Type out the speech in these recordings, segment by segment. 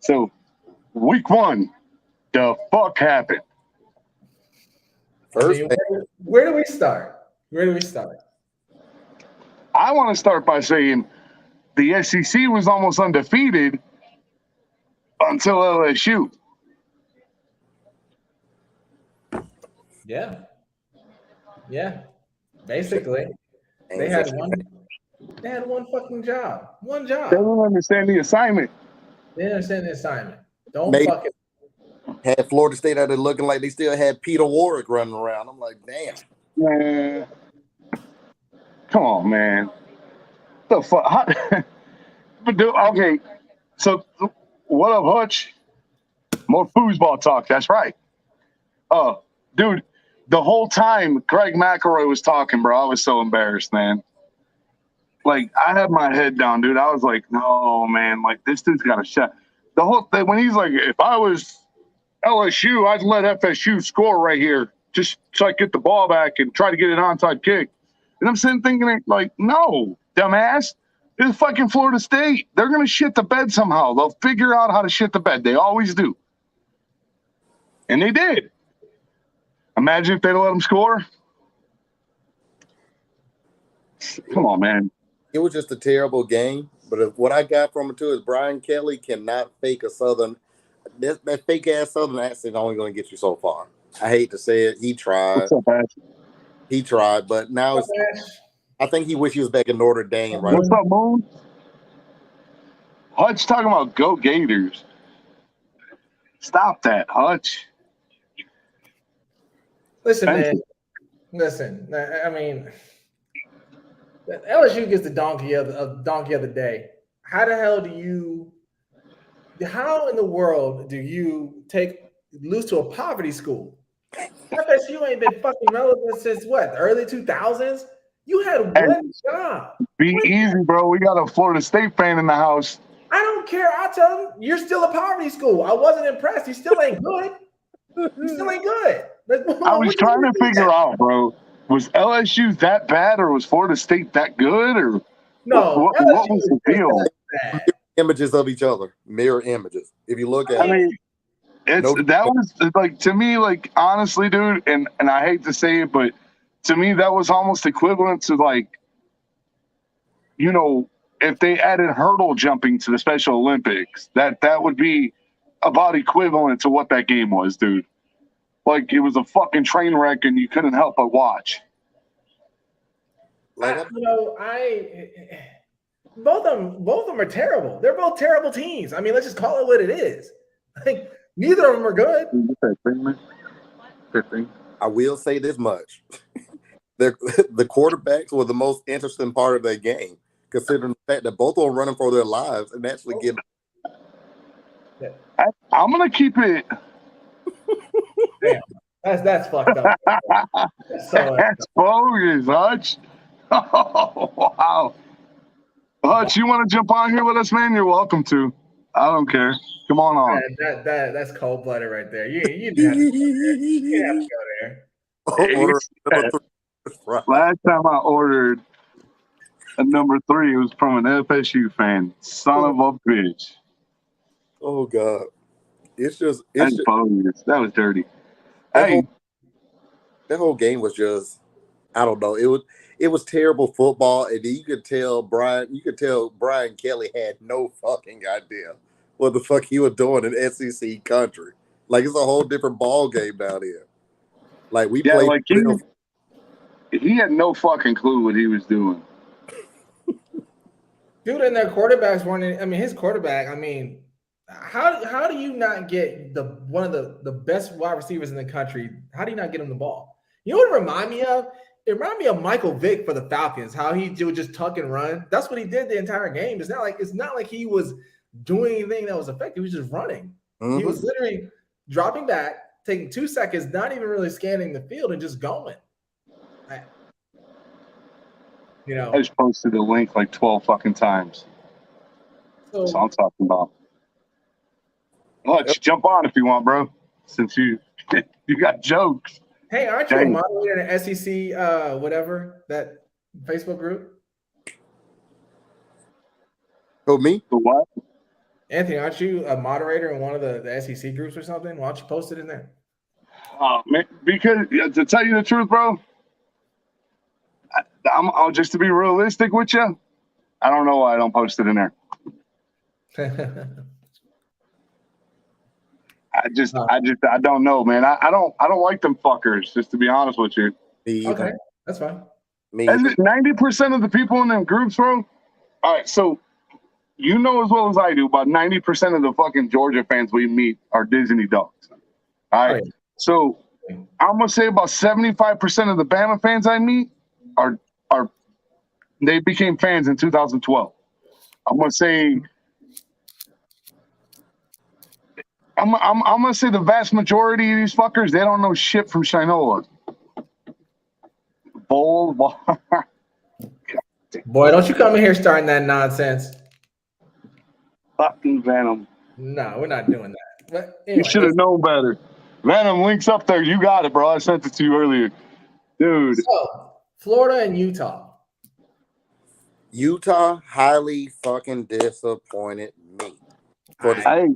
So, week one, the fuck happened? I mean, where do we start? Where do we start? I want to start by saying the SEC was almost undefeated until LSU. Yeah. Yeah. Basically, they had one fucking job. One They job. don't understand the assignment. They didn't understand the assignment. Don't Maybe. fucking Had Florida State out there looking like they still had Peter Warwick running around. I'm like, damn. Man. Come on, man. The fuck? But dude, okay. So, what up, Hutch? More foosball talk. That's right. Dude, the whole time Greg McElroy was talking, bro, I was so embarrassed, man. Like, I had my head down, dude. I was like, no, man. Like, this dude's got a shot. The whole thing, when he's like, if I was LSU, I'd let FSU score right here just so I get the ball back and try to get an onside kick. And I'm sitting thinking, like, no, dumbass. It's fucking Florida State. They're going to shit the bed somehow. They'll figure out how to shit the bed. They always do. And they did. Imagine if they'd let them score. Come on, man. It was just a terrible game. But what I got from it, too, is Brian Kelly cannot fake a Southern. That fake-ass Southern accent only going to get you so far. I hate to say it. He tried. What's up, Ash? He tried, but now it's. I think he wished he was back in Notre Dame, right? What's up, Moon? Hutch talking about go Gators. Stop that, Hutch. listen, man. Listen. I mean, LSU gets the donkey of the day. How the hell do you? How in the world do you lose to a poverty school? FSU ain't been fucking relevant since what, the early 2000s? You had one job. Be easy, bro. We got a Florida State fan in the house. I don't care. I tell him, you're still a poverty school. I wasn't impressed. You still ain't good. You still ain't good. I was trying to figure out, bro. Was LSU that bad, or was Florida State that good, or no? What was the deal? Images of each other, mirror images. If you look at, I mean, that was like, to me, like, honestly, dude, and I hate to say it, but to me that was almost equivalent to, like, you know, if they added hurdle jumping to the Special Olympics, that would be about equivalent to what that game was, dude. Like, it was a fucking train wreck, and you couldn't help but watch. Both of them are terrible. They're both terrible teams. I mean, let's just call it what it is. Like, neither of them are good. I will say this much: the quarterbacks were the most interesting part of that game, considering the fact that both of them running for their lives and actually getting. I'm gonna keep it. Damn, that's fucked up. That's bogus, Hutch. Oh, wow. Hutch, you want to jump on here with us, man? You're welcome to. I don't care. Come on. That's cold blooded right there. You didn't have to go there. Last time I ordered a number 3, it was from an FSU fan. Son of a bitch. Oh God. It's bogus. That was dirty. That whole game was just, I don't know. It was terrible football, and you could tell Brian Kelly had no fucking idea what the fuck he was doing in SEC country. Like, it's a whole different ball game down here. Like, we played. Like, he had no fucking clue what he was doing. Dude, and their quarterbacks weren't. I mean, his quarterback. I mean, how do you not get one of the best wide receivers in the country? How do you not get him the ball? You know what it reminded me of? It reminded me of Michael Vick for the Falcons. How he would just tuck and run. That's what he did the entire game. It's not like he was doing anything that was effective. He was just running. Mm-hmm. He was literally dropping back, taking 2 seconds, not even really scanning the field, and just going. I just posted the link like 12 fucking times. That's what I'm talking about. Hutch, jump on if you want, bro. Since you got jokes. Hey, aren't you a moderator in SEC, whatever, that Facebook group? Who, me? The what? Anthony, aren't you a moderator in one of the SEC groups or something? Why don't you post it in there? Oh man, because to tell you the truth, bro, I'll just to be realistic with you. I don't know why I don't post it in there. I don't know, man. I don't like them fuckers. Just to be honest with you. Me either. Okay, that's fine. Me either. 90% of the people in them groups, bro. All right, so you know as well as I do, about 90% of the fucking Georgia fans we meet are Disney dogs. All right, so I'm gonna say about 75% of the Bama fans I meet are they became fans in 2012. I'm gonna say. I'm gonna say the vast majority of these fuckers, they don't know shit from Shinola. Bold. Boy, don't you come in here starting that nonsense. Fucking Venom. No, we're not doing that. But You anyway, should have known better. Venom, links up there. You got it, bro. I sent it to you earlier. Dude. so Florida and Utah. Utah highly fucking disappointed me. Hey,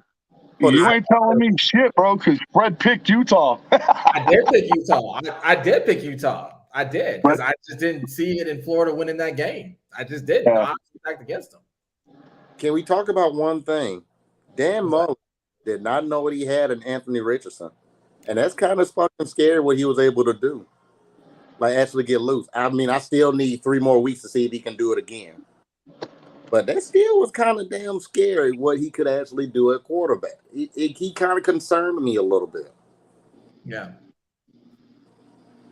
you ain't telling me shit, bro, because Fred picked Utah. I did pick Utah. I did pick Utah. I did because I just didn't see it in Florida winning that game. I just didn't. I backed against them. Can we talk about one thing? Dan Mullen did not know what he had in Anthony Richardson. And that's kind of fucking scary what he was able to do. Like, actually get loose. I mean, I still need 3 more weeks to see if he can do it again. But that still was kind of damn scary what he could actually do at quarterback. He kind of concerned me a little bit. Yeah.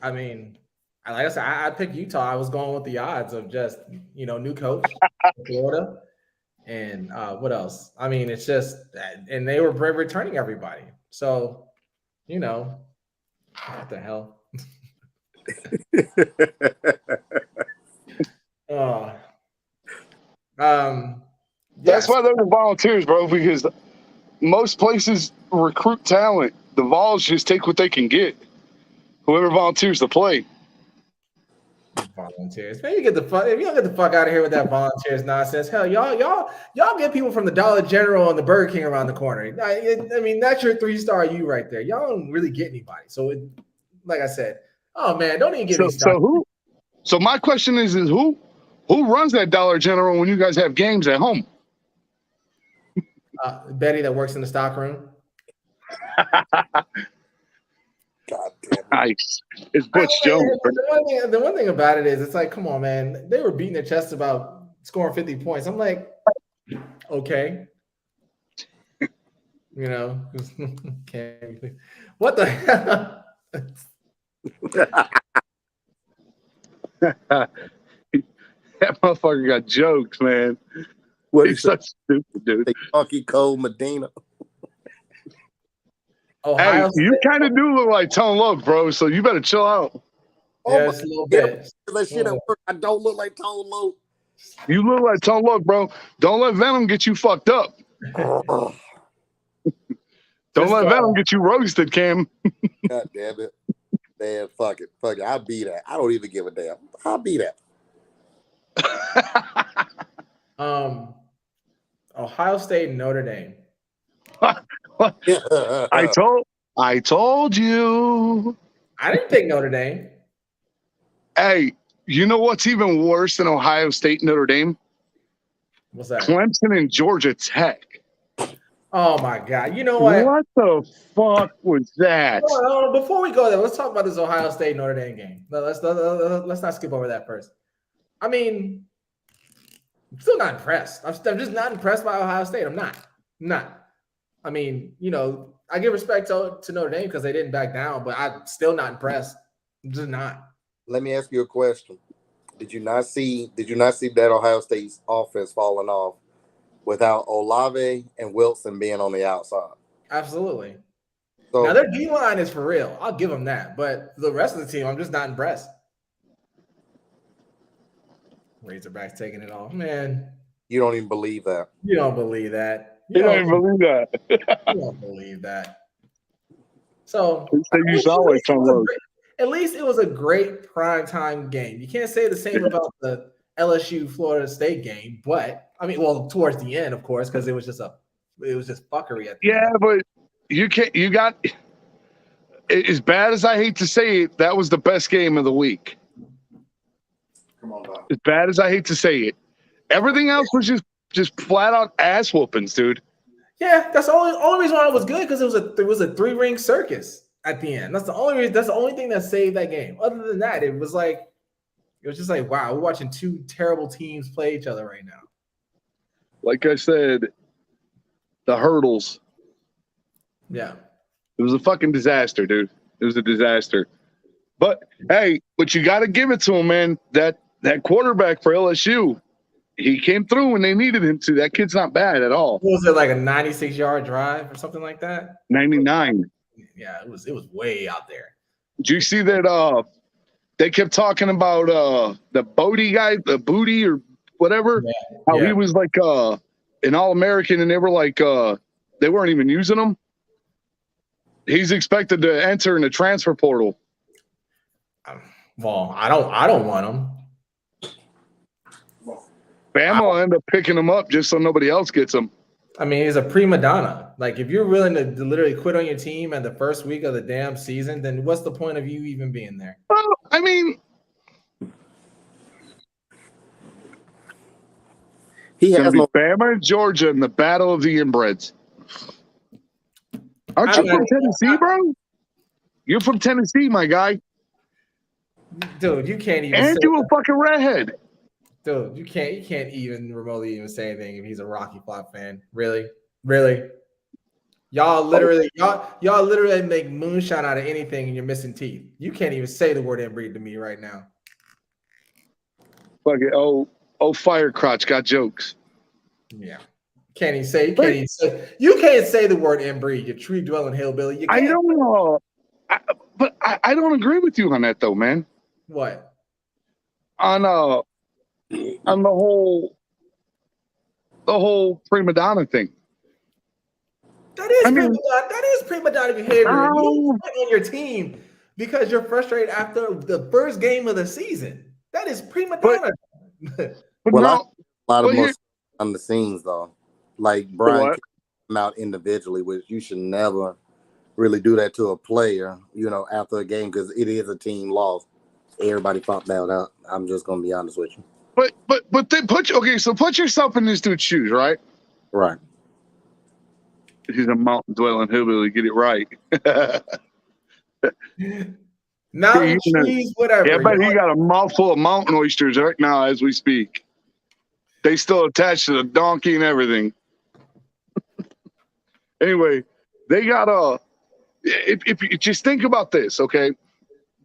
I mean, like I said, I picked Utah. I was going with the odds of just, new coach, Florida. And what else? I mean, it's just, and they were returning everybody. So, what the hell? That's why they're the Volunteers, bro, because most places recruit talent. The Vols just take what they can get. Whoever volunteers to play. Volunteers. Man, if you don't get the fuck out of here with that Volunteers nonsense. Hell, y'all get people from the Dollar General and the Burger King around the corner. I mean, that's your 3-star you right there. Y'all don't really get anybody. So, like I said, oh man, don't even get me started. So my question is who runs that Dollar General when you guys have games at home? Betty that works in the stock room. God damn it. Nice. It's Butch Jones. The one thing about it is, it's like, come on, man. They were beating their chests about scoring 50 points. I'm like, okay. What the hell? That motherfucker got jokes, man. He's such stupid, dude. Funky Cole Medina. Ohio Hey, you kind of do look like Tone Loc, bro, so you better chill out. Yeah, it's a little bit. That shit at work, I don't look like Tone Loc. You look like Tone Loc, bro. Don't let Venom get you fucked up. Don't let Venom get you roasted, Cam. God damn it. Man, fuck it. I'll be that. I don't even give a damn. I'll be that. Ohio State and Notre Dame. I told you. I didn't pick Notre Dame. Hey, you know what's even worse than Ohio State and Notre Dame? What's that? Clemson and Georgia Tech. Oh my God! You know what? What the fuck was that? Hold on. Before we go there, let's talk about this Ohio State Notre Dame game. No, let's not skip over that first. I mean, I'm still not impressed. I'm just not impressed by Ohio State. I'm not. I mean, I give respect to Notre Dame because they didn't back down, but I'm still not impressed. I'm just not. Let me ask you a question. Did you not see that Ohio State's offense falling off without Olave and Wilson being on the outside? Absolutely. So, now their D line is for real. I'll give them that. But the rest of the team, I'm just not impressed. Razorbacks taking it off. Man. You don't even believe that. You don't believe that. You don't even believe that. You don't believe that. So at least it was a great primetime game. You can't say the same about the LSU Florida State game, but I mean, well, towards the end, of course, because it was just a it was just fuckery at the Yeah, end. but you can't. You got as bad as I hate to say it. That was the best game of the week. Come on, Doc. As bad as I hate to say it, everything else was just flat out ass whoopings, dude. Yeah, that's the only reason why it was good because it was a 3-ring circus at the end. That's the only reason. That's the only thing that saved that game. Other than that, it was just like wow, we're watching two terrible teams play each other right now. Like I said, the hurdles. Yeah. It was a fucking disaster, dude. It was a disaster. But hey, but you got to give it to him, man. That quarterback for LSU, he came through when they needed him to. That kid's not bad at all. What was it, like a 96-yard drive or something like that? 99. Yeah, it was way out there. Did you see that? They kept talking about the Bodie guy, the Booty or whatever. Yeah. How he was like an All-American, and they were like they weren't even using him. He's expected to enter in the transfer portal. Well, I don't want him. Bama will end up picking him up just so nobody else gets him. I mean, he's a prima donna. Like, if you're willing to literally quit on your team at the first week of the damn season, then what's the point of you even being there? Well, I mean, He it's has gonna be no. Bama and Georgia in the battle of the inbreds. Aren't you from Tennessee, bro? You're from Tennessee, my guy. Dude, you can't even And say you a fucking redhead. dude, you can't even remotely even say anything if he's a Rocky Flop fan. Really? Y'all literally make moonshine out of anything and you're missing teeth. You can't even say the word inbreed to me right now. Fucking fire crotch got jokes. Yeah. You can't say the word inbreed, you tree dwelling hillbilly. You I can't. don't know. But I don't agree with you on that though, man. What? On the whole prima donna thing. That is prima donna behavior. You quit on your team because you're frustrated after the first game of the season. That is prima donna. But Well, no, A lot of Well, here- most on the scenes though, like Brian What? came out individually, which you should never really do that to a player. After a game because it is a team loss. Everybody popped out. I'm just gonna be honest with you. but then put yourself in this dude's shoes, right? Right. He's a mountain dwelling hillbilly. Get it right. Mountain You know, trees, whatever. Yeah, I bet he got a mouthful of mountain oysters right now as we speak. They still attached to the donkey and everything. Anyway, they got if you just think about this, okay?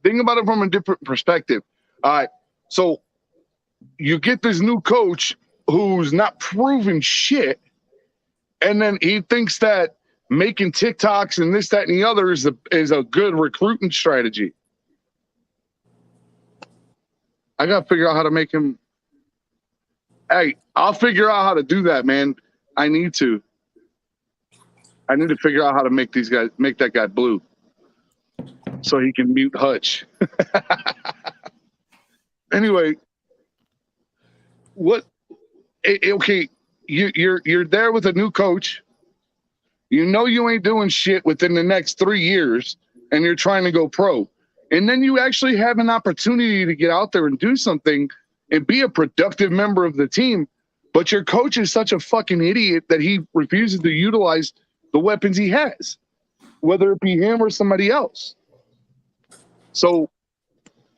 Think about it from a different perspective. All right, so you get this new coach who's not proven shit, and then he thinks that making TikToks and this, that, and the other is a good recruiting strategy. I gotta figure out how to make him. Hey, I'll figure out how to do that, man. I need to figure out how to make that guy blue, so he can mute Hutch. Anyway, okay, you're there with a new coach. You know you ain't doing shit within the next 3 years, and you're trying to go pro. And then you actually have an opportunity to get out there and do something and be a productive member of the team. But your coach is such a fucking idiot that he refuses to utilize the weapons he has, whether it be him or somebody else. So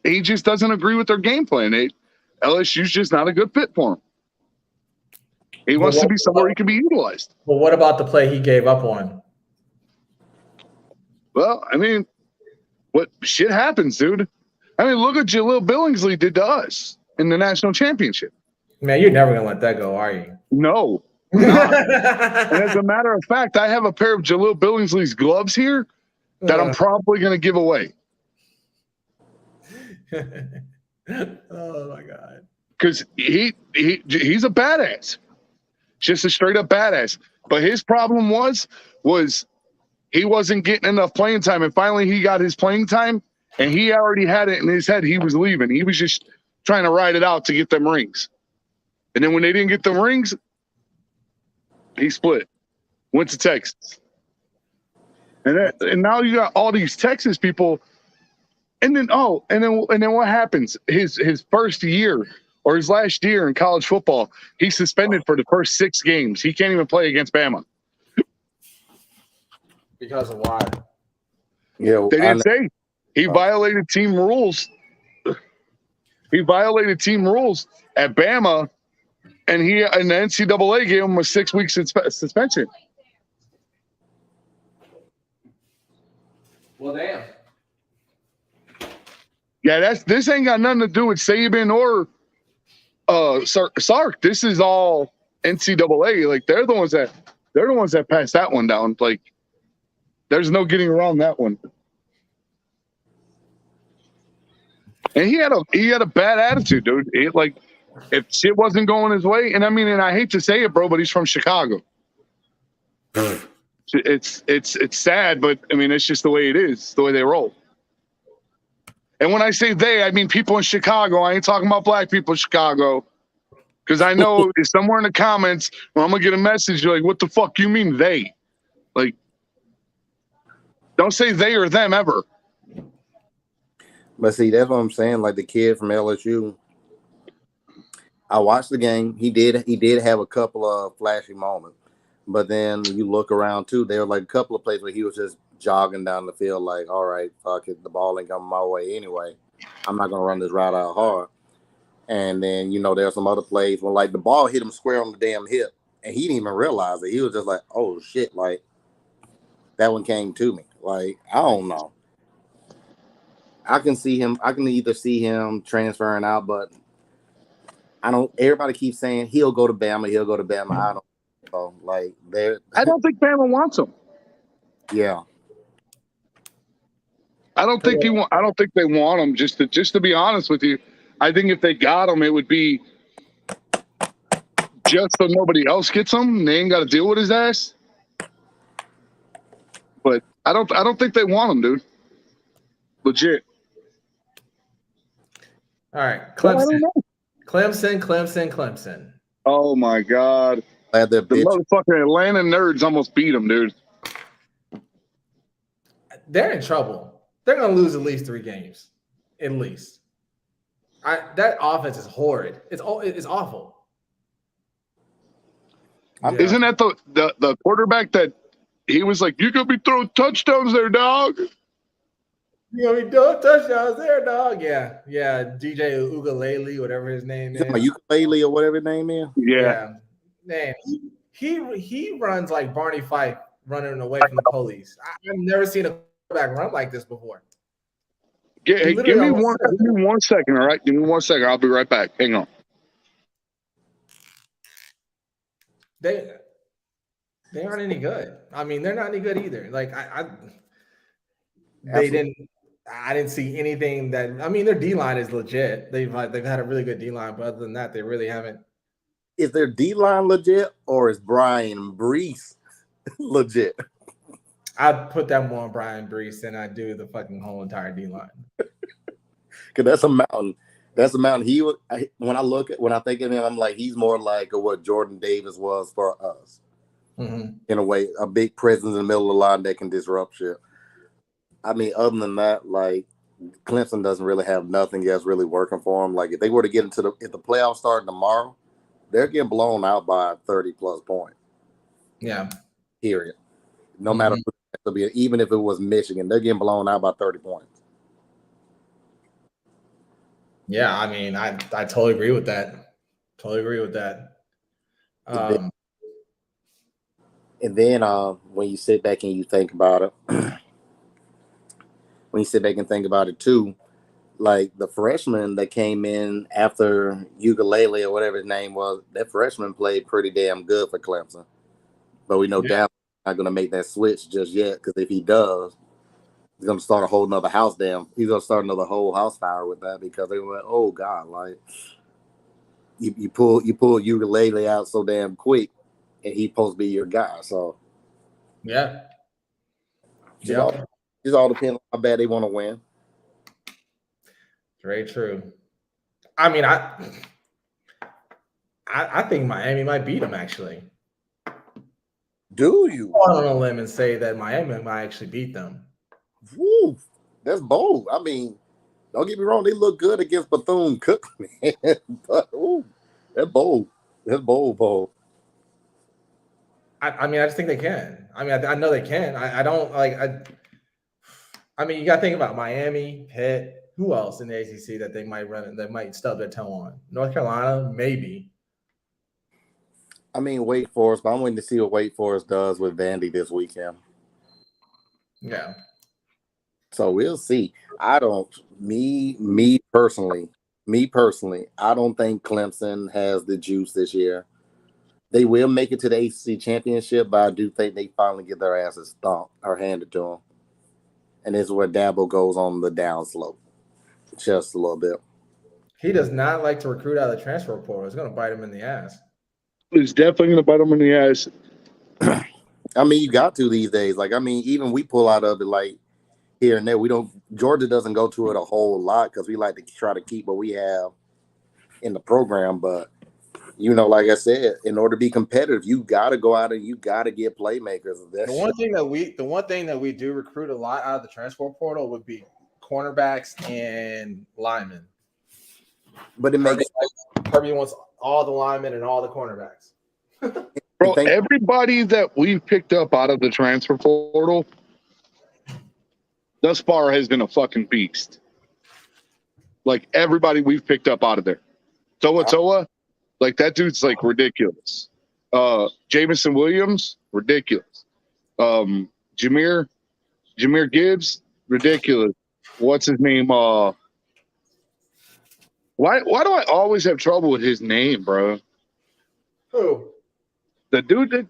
he just doesn't agree with their game plan. LSU's just not a good fit for him. He wants to be somewhere he can be utilized. Well, what about the play he gave up on? Well, I mean, what shit happens, dude? I mean, look what Jaleel Billingsley did to us in the national championship. Man, you're never gonna let that go, are you? No. Not. And as a matter of fact, I have a pair of Jaleel Billingsley's gloves here that I'm probably going to give away. Oh my god! Because he's a badass, just a straight up badass. But his problem was he wasn't getting enough playing time, and finally he got his playing time, and he already had it in his head. He was leaving. He was just trying to ride it out to get them rings. And then when they didn't get the rings, he split. went to Texas. And now you got all these Texas people, and then what happens? His first year or his last year in college football, he's suspended for the first 6 games. He can't even play against Bama. Because of why? Yeah, They didn't say he violated team rules. He violated team rules at Bama, and the NCAA gave him a 6-week suspension. Well, damn. Yeah, this ain't got nothing to do with Saban or Sark. This is all NCAA. Like they're the ones that passed that one down. Like there's no getting around that one. And he had a bad attitude, dude. If shit wasn't going his way, and I hate to say it, bro, but he's from Chicago. It's sad, but it's just the way it is. It's the way they roll. And when I say they, I mean people in Chicago. I ain't talking about black people in Chicago. Because I know it's somewhere in the comments where I'm gonna get a message like, what the fuck you mean they? Like, don't say they or them ever. But see, that's what I'm saying. Like the kid from LSU, I watched the game. He did have a couple of flashy moments, but then you look around too. There were like a couple of plays where he was just jogging down the field, like, all right, fuck it, the ball ain't coming my way anyway. I'm not gonna run this route out hard. And then there are some other plays when like the ball hit him square on the damn hip, and he didn't even realize it. He was just like, oh shit, like that one came to me. Like I don't know. I can either see him transferring out, but I don't. Everybody keeps saying he'll go to Bama. I don't know. Like I don't think Bama wants him. Yeah. I don't think they want him. Just to be honest with you, I think if they got him, it would be just so nobody else gets him. They ain't got to deal with his ass. But I don't think they want him, dude. Legit. All right, Clemson. Oh my God. The motherfucking Atlanta nerds almost beat him, dude. They're in trouble. They're gonna lose at least 3 games, at least. That offense is horrid. It's awful. Isn't that the quarterback that he was like, "You're gonna be throwing touchdowns there, dog"? You're gonna be throwing touchdowns there, dog. Yeah. DJ Ugalele, whatever his name is. Ukulele or whatever his name is. Yeah. Man, he runs like Barney Fife running away from the police. I've never seen a quarterback run like this before. Give me 1 second, all right? Give me 1 second. I'll be right back. Hang on. They aren't any good. They're not any good either. Like I didn't see anything that. Their D-line is legit. They've had a really good D-line, but other than that, they really haven't. Is their D-line legit, or is Brian Brees legit? I'd put that more on Brian Brees than I do the fucking whole entire D-line. Because that's a mountain. That's a mountain. When I think of him, I'm like, he's more like what Jordan Davis was for us. Mm-hmm. In a way, a big presence in the middle of the line that can disrupt shit. Other than that, like Clemson doesn't really have nothing else really working for them. Like if they were to get if the playoffs start tomorrow, they're getting blown out by 30 plus points. Yeah. Period. No matter who, even if it was Michigan, they're getting blown out by 30 points. Yeah, I totally agree with that. And then when you sit back and you think about it, too, like the freshman that came in after Ugalele or whatever his name was, that freshman played pretty damn good for Clemson. But we know Dallas not going to make that switch just yet, because if he does, he's going to start a whole nother house down. He's going to start another whole house fire with that, because they went, oh God, like you pull Ugalele out so damn quick, and he's supposed to be your guy. So just all depends on how bad they want to win. Very true. I think Miami might beat them actually. Do you? Go on a limb and say that Miami might actually beat them. Woo, that's bold. I mean, don't get me wrong, they look good against Bethune-Cookman, but that's bold. That's bold. I mean, I just think they can. I mean, I know they can. I don't like. I mean, you got to think about Miami, Pitt. Who else in the ACC that they might run? That might stub their toe on? North Carolina, maybe. I mean, Wake Forest, but I'm waiting to see what Wake Forest does with Vandy this weekend. Yeah. So we'll see. I don't. Me personally, I don't think Clemson has the juice this year. They will make it to the ACC championship, but I do think they finally get their asses stomped or handed to them. And this is where Dabo goes on the downslope, just a little bit. He does not like to recruit out of the transfer portal. It's going to bite him in the ass. It's definitely going to bite him in the ass. I mean, you got to these days. Like, I mean, even we pull out of it like here and there. Georgia doesn't go to it a whole lot because we like to try to keep what we have in the program. But, like I said, in order to be competitive, you got to go out and you got to get playmakers. The one thing that we do recruit a lot out of the transfer portal would be cornerbacks and linemen. But it makes Kirby wants all the linemen and all the cornerbacks. Bro, everybody that we've picked up out of the transfer portal thus far has been a fucking beast. Like everybody we've picked up out of there. Toa, like that dude's like ridiculous. Jamison Williams, ridiculous. Jameer Gibbs, ridiculous. What's his name? Why do I always have trouble with his name, bro? Who? The dude that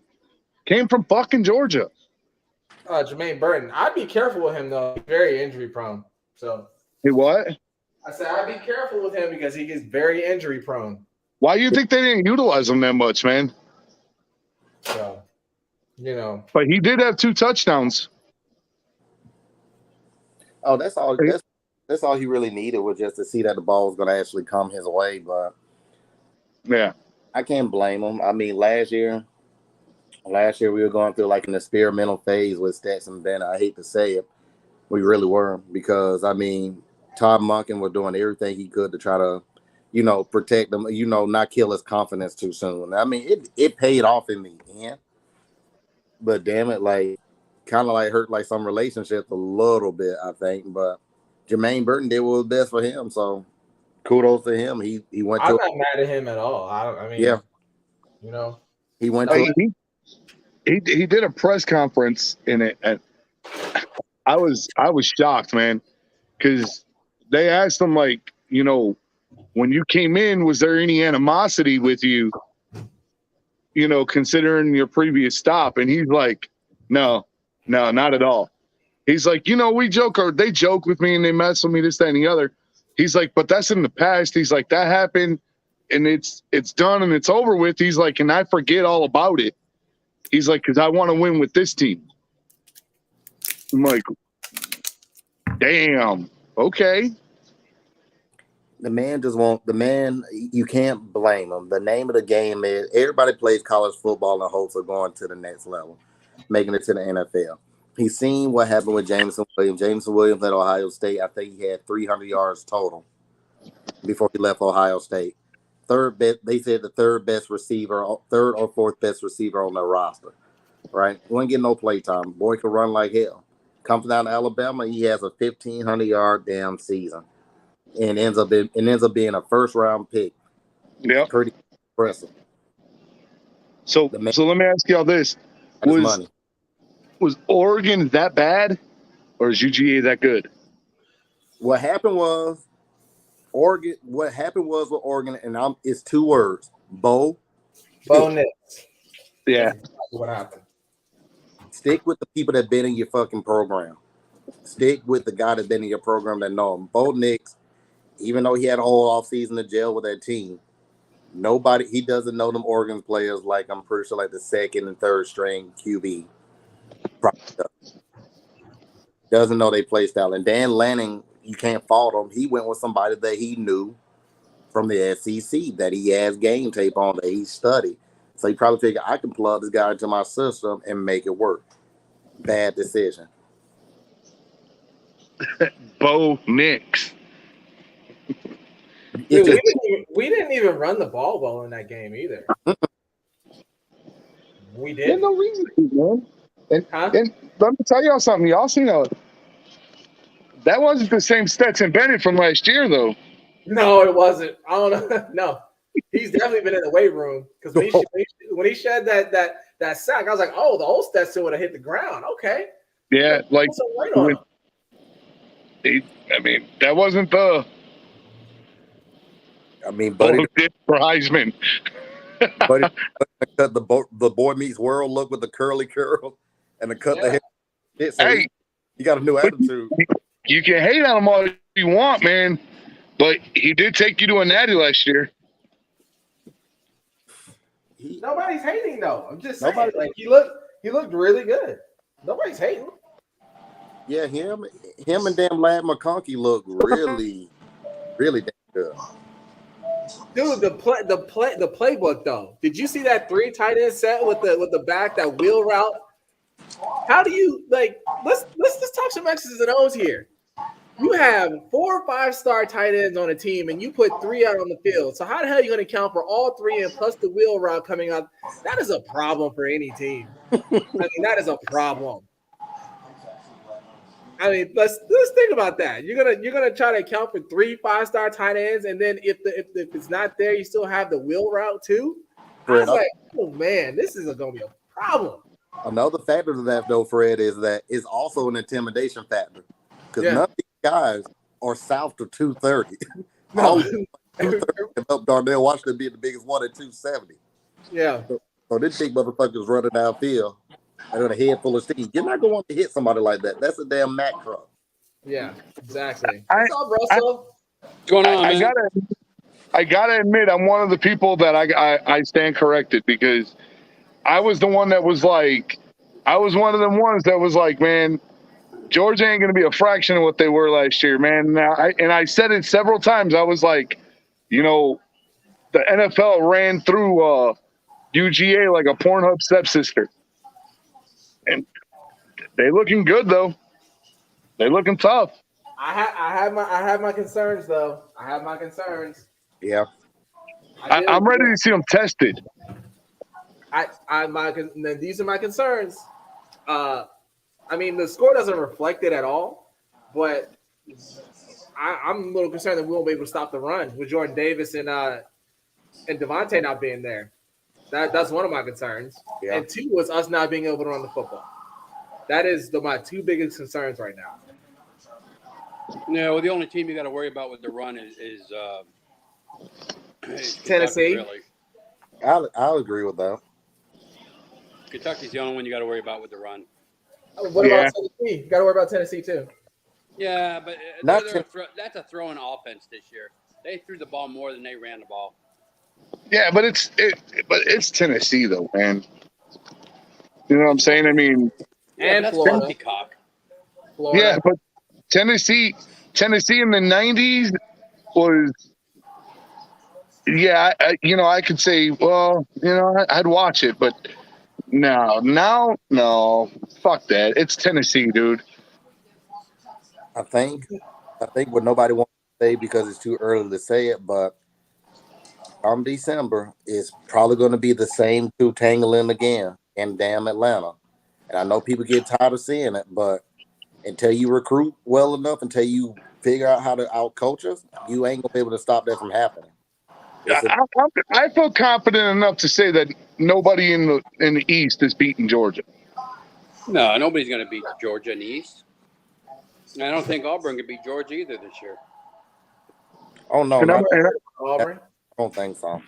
came from fucking Georgia. Jermaine Burton. I'd be careful with him though. He's very injury prone. So Hey, what? I said I'd be careful with him because he gets very injury prone. Why do you think they didn't utilize him that much, man? So, But he did have 2 touchdowns. Oh, that's all. That's all he really needed was just to see that the ball was going to actually come his way. But yeah, I can't blame him. I mean, last year we were going through like an experimental phase with Stetson Bennett. I hate to say it, we really were because I mean, Todd Monken was doing everything he could to try to, protect him. Not kill his confidence too soon. I mean, it paid off in the end. But damn it, like kind of like hurt like some relationships a little bit, I think. But Jermaine Burton did what was best for him, so kudos to him. He went. I'm not mad at him at all. I mean, yeah, he went. He did a press conference in it, and I was shocked, man, because they asked him like, when you came in, was there any animosity with you? Considering your previous stop, and he's like, no, not at all. He's like, we joke or they joke with me and they mess with me, this, that, and the other. He's like, but that's in the past. He's like, that happened and it's done and it's over with. He's like, and I forget all about it. He's like, because I want to win with this team. I'm like, damn, okay. The man, you can't blame him. The name of the game is everybody plays college football in hopes of going to the next level, making it to the NFL. He's seen what happened with Jameson Williams. Jameson Williams at Ohio State, I think he had 300 yards total before he left Ohio State. They said the third or fourth best receiver on their roster, right? He wouldn't get no play time. Boy could run like hell. Comes down to Alabama, he has a 1,500-yard damn season. And ends up being a first-round pick. Yeah. Pretty impressive. So let me ask y'all this. Was Oregon that bad, or is UGA that good? What happened was with Oregon, and it's 2 words: Bo Nix. Yeah. That's exactly what happened. Stick with the people that been in your fucking program. Stick with the guy that's been in your program that know him. Bo Nix, even though he had a whole offseason in jail with that team, he doesn't know them Oregon players like I'm pretty sure like the second and third string QB. Doesn't know they play style. And Dan Lanning, you can't fault him. He went with somebody that he knew from the SEC, that he has game tape on, that he studied. So he probably figured I can plug this guy into my system and make it work. Bad decision. Bo Nix. Dude, we didn't even run the ball well in that game either. We There's did. no reason to, man. Huh? And let me tell y'all something. Y'all seen that wasn't the same Stetson Bennett from last year, though. No, it wasn't. I don't know. No, he's definitely been in the weight room because when he shed that sack, I was like, oh, the old Stetson would have hit the ground. Okay. Yeah, like Put some weight on him. I mean, that wasn't the I mean, Buddy for Heisman. cut the Boy Meets World look with the curly curl and the cut the hair. So Hey, you got a new attitude. You can hate on him all you want, man, but he did take you to a natty last year. Nobody's hating though. I'm just saying, like he looked really good. Nobody's hating. Yeah, him and damn Lad McConkey look really, really damn good. Dude, the playbook though. Did you see that 3 tight end set with the back, that wheel route? How do you like? Let's just talk some X's and O's here. You have 4 or 5-star tight ends on a team, and you put 3 out on the field. So how the hell are you going to count for all 3 and plus the wheel route coming out? That is a problem for any team. I mean, that is a problem. I mean, let's think about that. You're gonna try to account for 3 5-star tight ends, and then if it's not there, you still have the wheel route too. I was like, oh man, this is gonna be a problem. Another factor to that though, Fred, is that it's also an intimidation factor because none of these guys are south of 230. No. 230 up Darnell Washington being the biggest one at 270. Yeah. So this big motherfuckers running downfield. I got a head full of steam. You're not going to want to hit somebody like that. That's a damn Mack truck. Yeah, exactly. What's up, Russell? What's going on, man? I gotta admit, I'm one of the people that I stand corrected because I was the one that was like, I was one of them ones that was like, man, Georgia ain't gonna be a fraction of what they were last year, man. Now, I said it several times. I was like, you know, the NFL ran through UGA like a Pornhub stepsister. And they looking good though. They looking tough. I have my concerns though. I have my concerns. Yeah. I'm ready to see them tested. These are my concerns. I mean, the score doesn't reflect it at all, but I'm a little concerned that we won't be able to stop the run with Jordan Davis and Devontae not being there. That's one of my concerns. Yeah. And 2 was us not being able to run the football. That is my 2 biggest concerns right now. No, well, the only team you got to worry about with the run is Tennessee. Really. I'll agree with that. Kentucky's the only one you got to worry about with the run. What about Tennessee? You got to worry about Tennessee too. Yeah, but that's a throwing offense this year. They threw the ball more than they ran the ball. Yeah, but it's Tennessee though, man. You know what I'm saying? I mean, And that's Florida. Cock. Florida. yeah, but Tennessee in the 90s was, yeah, I could say, well, I'd watch it, but no, fuck that. It's Tennessee, dude. I think what nobody wants to say because it's too early to say it, but come December is probably going to be the same 2 tangling again in damn Atlanta. And I know people get tired of seeing it, but until you recruit well enough, until you figure out how to outcoach us, you ain't going to be able to stop that from happening. I feel confident enough to say that nobody in the East is beating Georgia. No, nobody's going to beat Georgia in the East. And I don't think Auburn can beat Georgia either this year. Oh, no. Auburn. I don't think so.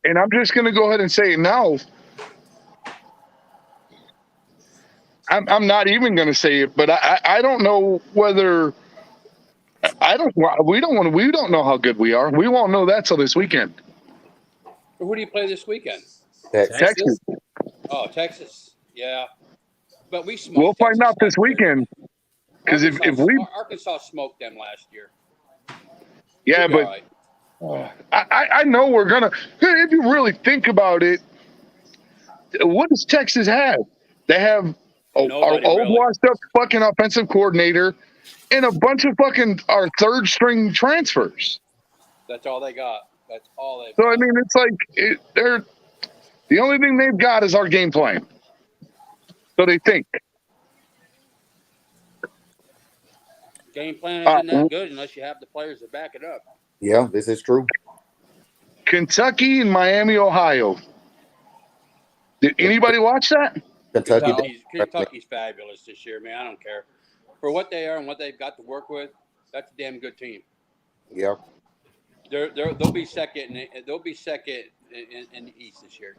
And I'm just going to go ahead and say it now. I'm not even going to say it, but I don't know whether we don't know how good we are. We won't know that till this weekend. Who do you play this weekend? Texas. Oh, Texas. Yeah. But we smoked We'll find Texas out this weekend. Because if we Arkansas smoked them last year. Yeah, but right. I know we're gonna. If you really think about it, What does Texas have? They have our Nobody old really. washed up fucking offensive coordinator and a bunch of fucking our third string transfers. That's all they got. That's all they've So got. I mean, it's like they're the only thing they've got is our game plan. So they think. Game plan isn't that good unless you have the players to back it up. Yeah, this is true. Kentucky and Miami, Ohio. Did anybody watch that? Kentucky. Kentucky's fabulous this year, man. I don't care. For what they are and what they've got to work with, that's a damn good team. Yeah. They'll be second. They'll be second in the East this year.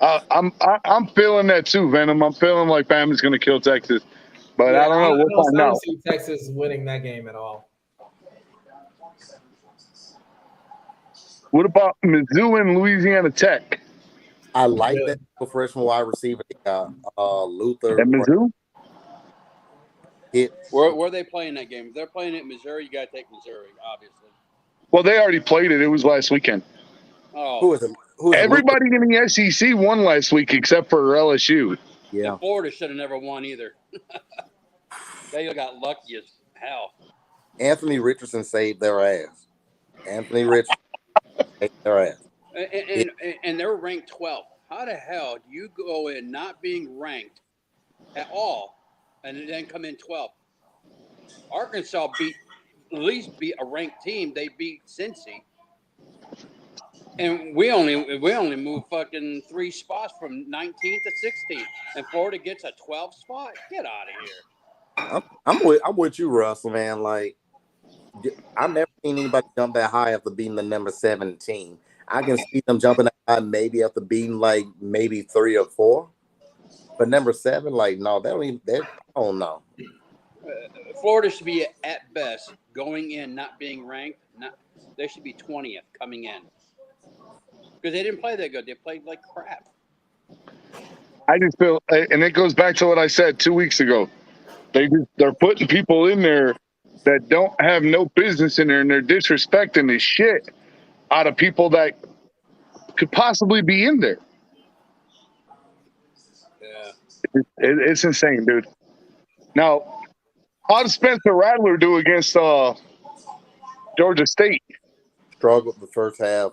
I'm feeling that too, Venom. I'm feeling like Bama's going to kill Texas, but I don't know. We'll find I out. don't see Texas winning that game at all. What about Mizzou and Louisiana Tech? I like that freshman wide receiver. Luther. At Mizzou? Where are they playing that game? If they're playing at Missouri, you got to take Missouri, obviously. Well, they already played it. It was last weekend. Oh, Who is it? Everybody in the SEC won last week except for LSU. Yeah. and Florida should have never won either. They got lucky as hell. Anthony Richardson saved their ass. Anthony Richardson saved their ass. And they're ranked 12th. How the hell do you go in not being ranked at all and then come in 12th? Arkansas at least beat a ranked team. They beat Cincy. And we only moved fucking 3 spots from 19th to 16th. And Florida gets a 12th spot? Get out of here. I'm with you, Russell, man. Like, I've never seen anybody jump that high after beating the number 7 team. I can see them jumping that high maybe after beating like maybe 3 or 4. But number 7, like, no, they don't even. I don't know. Florida should be at best going in, not being ranked. They should be 20th coming in because they didn't play that good. They played like crap. I just feel, and it goes back to what I said 2 weeks ago. They're putting people in there that don't have no business in there, and they're disrespecting the shit out of people that could possibly be in there. Yeah, It's insane, dude. Now, how did Spencer Rattler do against Georgia State? Struggled the first half.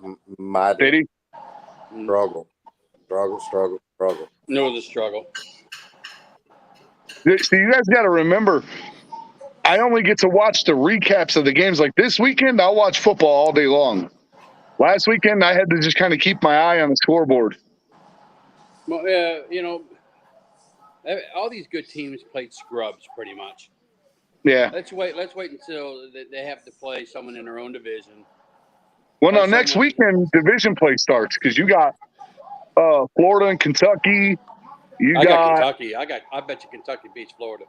Did he? Struggle. No, it was a struggle. See, you guys got to remember, I only get to watch the recaps of the games. Like this weekend, I'll watch football all day long. Last weekend, I had to just kind of keep my eye on the scoreboard. Well, all these good teams played scrubs pretty much. Yeah. Let's wait until they have to play someone in their own division. Well, no, next weekend, division play starts because you got Florida and Kentucky. I got Kentucky. I bet you Kentucky beats Florida.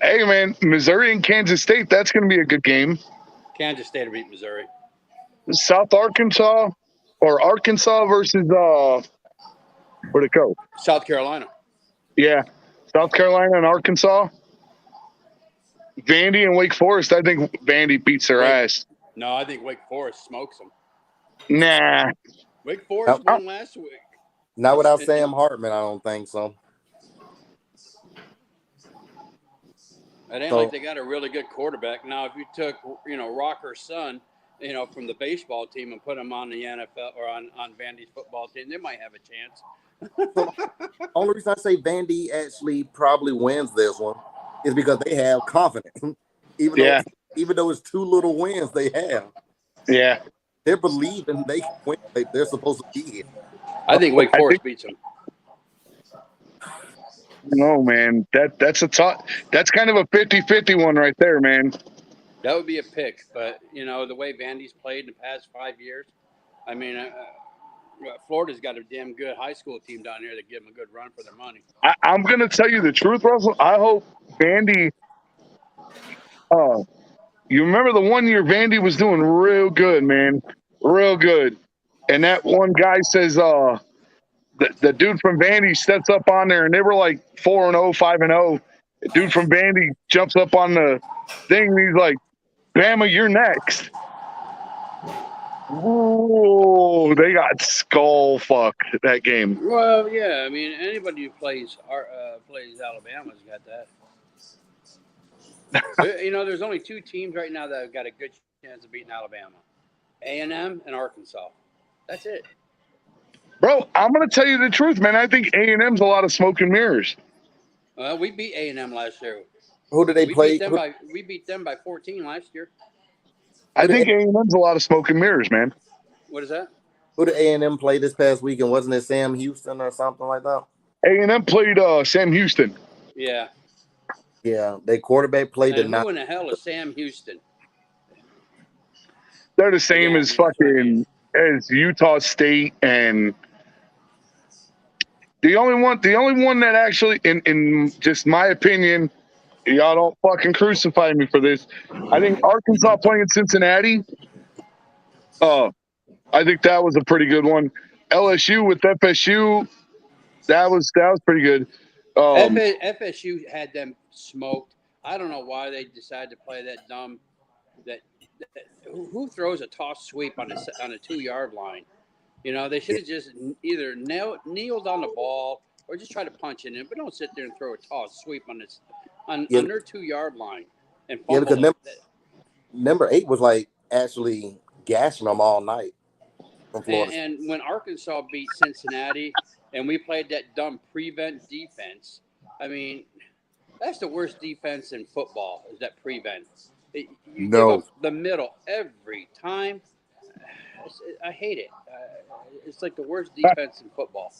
Hey, man, Missouri and Kansas State, that's going to be a good game. Kansas State will beat Missouri. South Arkansas or Arkansas versus where'd it go? South Carolina. Yeah, South Carolina and Arkansas. Vandy and Wake Forest, I think Vandy beats their ass. No, I think Wake Forest smokes them. Nah. Wake Forest won last week. Not without Sam Hartman, I don't think so. It ain't like they got a really good quarterback. Now, if you took, Rocker's son, from the baseball team and put him on the NFL or on Vandy's football team, they might have a chance. Only reason I say Vandy actually probably wins this one is because they have confidence. Even though it's 2 little wins they have. Yeah. They're believing they can win. They're supposed to be here. I think Wake Forest beats them. No, man. That's that's kind of a 50-50 one right there, man. That would be a pick. But, the way Vandy's played in the past 5 years, I mean, Florida's got a damn good high school team down there that give them a good run for their money. I'm going to tell you the truth, Russell. I hope Vandy you remember the one year Vandy was doing real good, man. Real good. And that one guy says the dude from Vandy steps up on there, and they were like 4-0, 5-0. The dude from Vandy jumps up on the thing, and he's like, Bama, you're next. Oh, they got skull fucked that game. Well, yeah. I mean, anybody who plays Alabama's got that. There's only two teams right now that have got a good chance of beating Alabama: A&M and Arkansas. That's it. Bro, I'm gonna tell you the truth, man. I think A&M's a lot of smoke and mirrors. We beat A&M last year. Who did they play? We beat them by 14 last year. I think A&M's a lot of smoke and mirrors, man. What is that? Who did A&M play this past weekend? Wasn't it Sam Houston or something like that? A&M played Sam Houston. Yeah. Yeah, they quarterback played And who in the hell is Sam Houston? They're the same Again, as that's what I mean. as Utah State, and the only one that actually, in just my opinion, y'all don't fucking crucify me for this. I think Arkansas playing Cincinnati. I think that was a pretty good one. LSU with FSU, that was pretty good. FSU had them smoked. I don't know why they decided to play that dumb. Who throws a toss sweep on a 2-yard line? They should have just either kneeled on the ball or just try to punch it in. But don't sit there and throw a toss sweep on their 2-yard line and fumble. Yeah, because number 8 was like actually gashing them all night from Florida. And when Arkansas beat Cincinnati and we played that dumb prevent defense, I mean, that's the worst defense in football is that prevent. You give up the middle every time. I hate it. It's like the worst defense in football.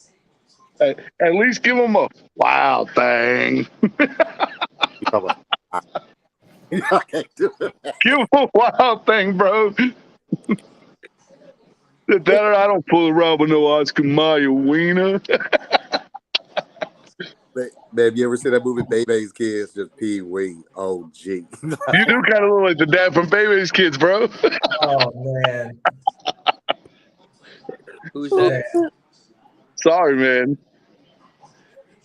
At least give them a wild thing. Give them a wild thing, bro. That I don't pull around with no Oscar Mayer wiener. Have you ever seen that movie Bebe's Kids? Just Pee-wee. OG. You do kind of look like the dad from Bebe's Kids, bro. Oh man. Who's that? Sorry, man.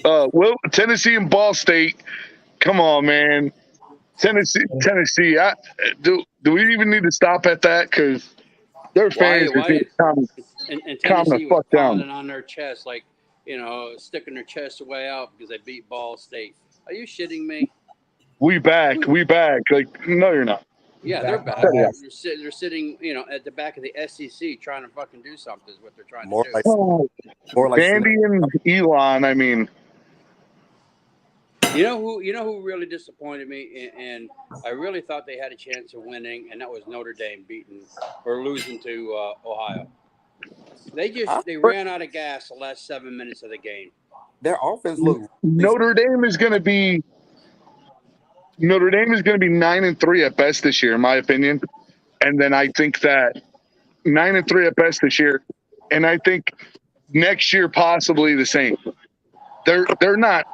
Well, Tennessee and Ball State. Come on, man. Tennessee. Do we even need to stop at that? Because their fans are and Tennessee the was fuck down pounding on their chest, like, sticking their chest way out because they beat Ball State. Are you shitting me? We back. Like, no, you're not. Yeah, they're back. They're sitting, at the back of the SEC trying to fucking do something is what they're trying to do. More like Vandy and Elon, I mean. You know who really disappointed me, and I really thought they had a chance of winning, and that was Notre Dame losing to Ohio. They ran out of gas the last 7 minutes of the game. Their offense looked. Notre Dame is going to be 9-3 at best this year, in my opinion. And then I think that 9-3 at best this year, and I think next year possibly the same. They're not.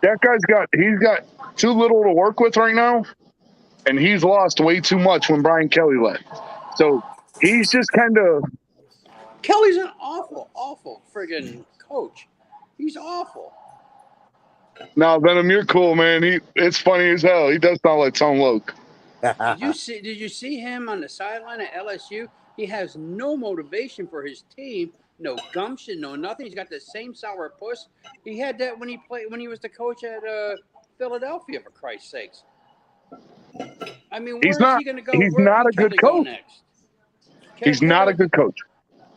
That he's got too little to work with right now, and he's lost way too much when Brian Kelly left. So he's just kind of. Kelly's an awful friggin' coach. He's awful. Now, Venom, you're cool, man. It's funny as hell. He does sound like Tom Loke. Did you see him on the sideline at LSU? He has no motivation for his team, no gumption, no nothing. He's got the same sour puss. He had that when he was the coach at Philadelphia, for Christ's sakes. I mean, where is he going to go? He's not a good coach. He's not a good coach.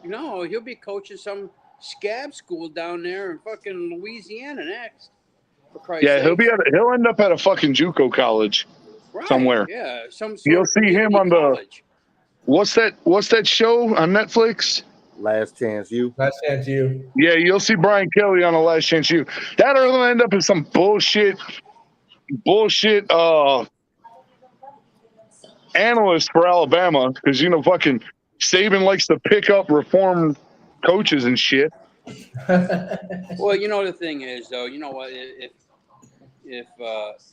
No, he'll be coaching some scab school down there in fucking Louisiana next. For Christ's sakes. He'll end up at a fucking JUCO college somewhere. Yeah, you'll see him on college. What's that show on Netflix? Last Chance U. Yeah, you'll see Brian Kelly on the Last Chance U. That'll end up in some bullshit analyst for Alabama, because fucking Saban likes to pick up reform coaches and shit. Well, the thing is, though, you know what? If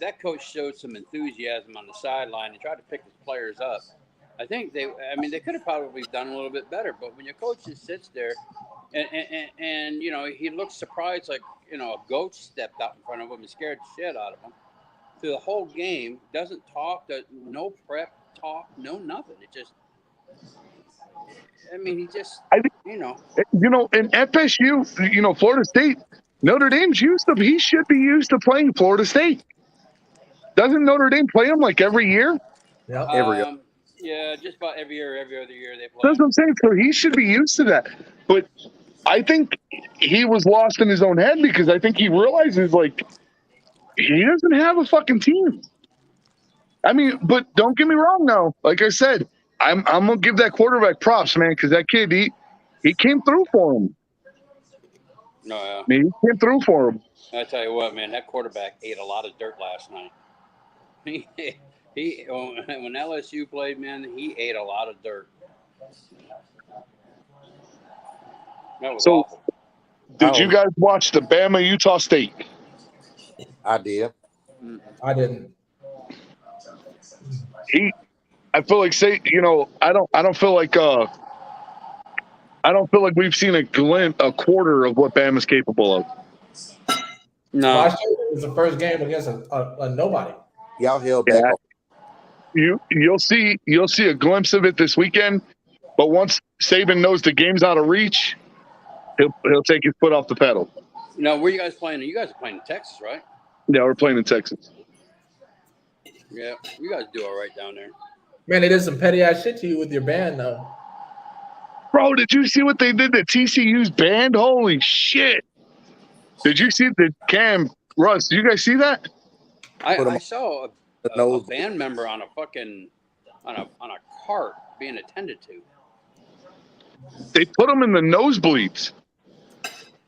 that coach showed some enthusiasm on the sideline and tried to pick his players up, I think they could have probably done a little bit better. But when your coach just sits there and he looks surprised, like, a goat stepped out in front of him and scared the shit out of him through the whole game, doesn't talk, no prep talk, no nothing. It just, I mean, he just, I think- you know. In FSU, Florida State, Notre Dame's he should be used to playing Florida State. Doesn't Notre Dame play him like every year? Yep. Every year. Yeah, just about every other year they play. That's what I'm saying. So he should be used to that. But I think he was lost in his own head because I think he realizes like he doesn't have a fucking team. I mean, but don't get me wrong now. Like I said, I'm gonna give that quarterback props, man, because that kid he came through for him. No, yeah. I mean, he came through for him. I tell you what, man, that quarterback ate a lot of dirt last night. When LSU played, man, he ate a lot of dirt. That was So- awful. Did you guys watch the Bama Utah State? I did. I didn't. I feel like I don't feel like we've seen a quarter of what Bama's capable of. No, Last year was the first game against a nobody. Y'all held back. Yeah. You'll see a glimpse of it this weekend, but once Saban knows the game's out of reach, he'll take his foot off the pedal. no. Where you guys playing? You guys are playing in Texas, right? Yeah, we're playing in Texas. Yeah, you guys do all right down there. Man, they did some petty ass shit to you with your band, though. Bro, did you see what they did to TCU's band? Holy shit! Did you see the Cam Russ? Did you guys see that? Put 'em I on saw the a nose. band member on a fucking on a cart being attended to. They put them in the nosebleeds.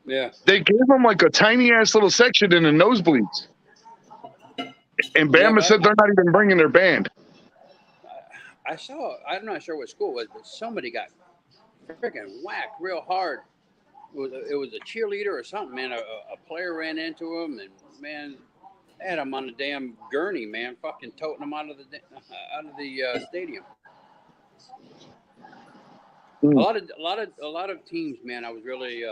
Yeah, They gave them like a tiny ass little section in the nosebleeds. And Yeah, Bama but said they're not even bringing their band. I saw. I'm not sure what school it was, but somebody got freaking whacked real hard. It was a cheerleader or something, man. A player ran into him, and man, had him on the damn gurney, man, fucking toting him out of the stadium. Mm. A lot of teams, man. I was really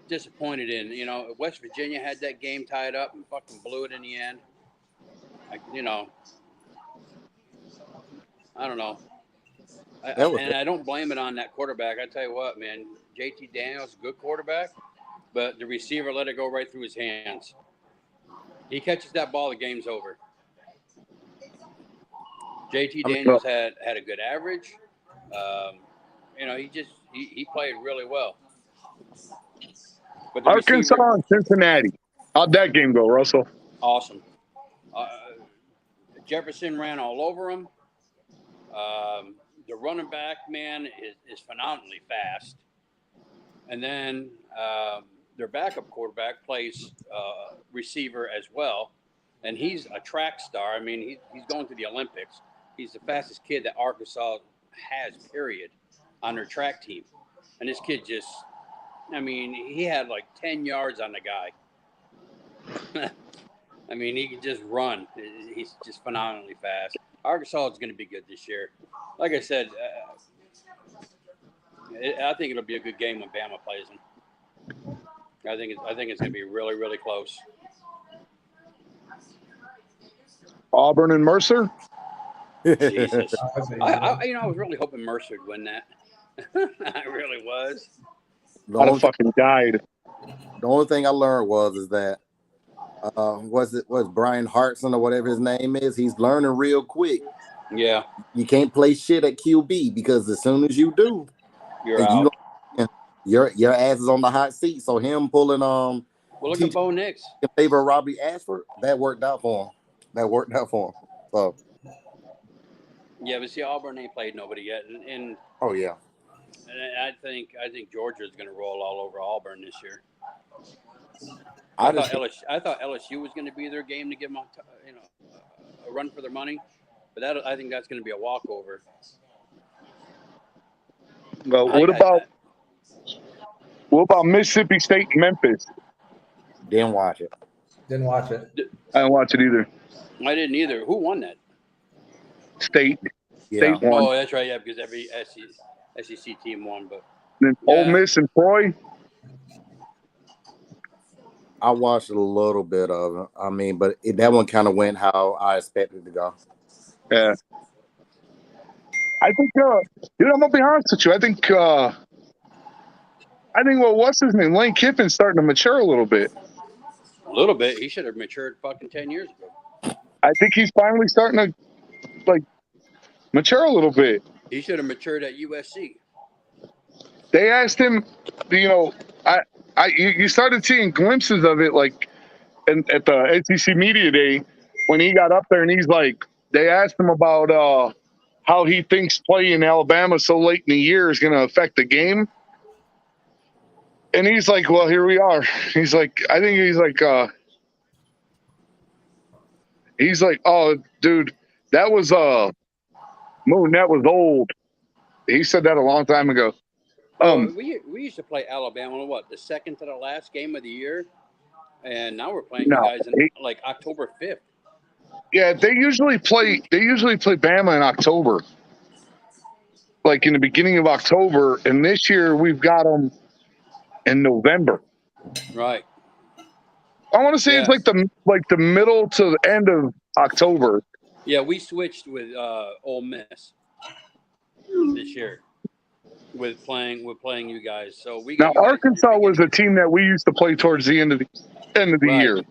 disappointed in. West Virginia had that game tied up and fucking blew it in the end. I don't know. And I don't blame it on that quarterback. I tell you what, man, JT Daniels, good quarterback, but the receiver let it go right through his hands. He catches that ball, the game's over. JT Daniels had a good average. He played really well. But the Arkansas receiver, and Cincinnati. How'd that game go, Russell? awesome. Jefferson ran all over him. The running back, man, is phenomenally fast. And then their backup quarterback plays receiver as well. And he's a track star. I mean, he's going to the Olympics. He's the fastest kid that Arkansas has, period, on their track team. And this kid he had like 10 yards on the guy. I mean, he can just run. He's just phenomenally fast. Arkansas is going to be good this year. Like I said, I think it'll be a good game when Bama plays them. I think it's going to be really, really close. Auburn and Mercer? Jesus, I was really hoping Mercer would win that. I really was. I'd have fucking died. The only thing I learned was that was Brian Hartson or whatever his name is. He's learning real quick. Yeah, You can't play shit at QB because as soon as you do, you're out. Your ass is on the hot seat. So him pulling Well, look at Bo Nix. in favor of Robbie Ashford, that worked out for him. So Yeah, but see, Auburn ain't played nobody yet, and oh yeah. I think Georgia is going to roll all over Auburn this year. I I thought LSU was going to be their game to give them a run for their money, but I think that's going to be a walkover. Well, what about Mississippi State and Memphis? didn't watch it. Didn't watch it. I didn't watch it either. I didn't either. Who won that? State. Yeah. State won. Oh, that's right. Yeah, because every SEC team won, but Then Ole Miss and Troy. I watched a little bit of it. I mean, but that one kind of went how I expected it to go. Yeah. I think, dude, I'm gonna be honest with you. I think what's his name? Lane Kiffin's starting to mature a little bit. A little bit. He should have matured fucking 10 years ago. I think he's finally starting to like mature a little bit. He should have matured at USC. They asked him, you know, you started seeing glimpses of it like at the SEC media day when he got up there and he's like, they asked him about how he thinks playing Alabama so late in the year is going to affect the game. And he's like, well, here we are. He's like, oh, dude, that was Moon, that was old. He said that a long time ago. We used to play Alabama what, the second to the last game of the year, and now we're playing No, you guys in like October 5th. Yeah, they usually play Bama in October, like in the beginning of October, and this year we've got them in November. Right. I want to say it's like the middle to the end of October. Yeah, we switched with Ole Miss this year with playing you guys. So we Now got you guys Arkansas was a team that we used to play towards the end of the Right. year.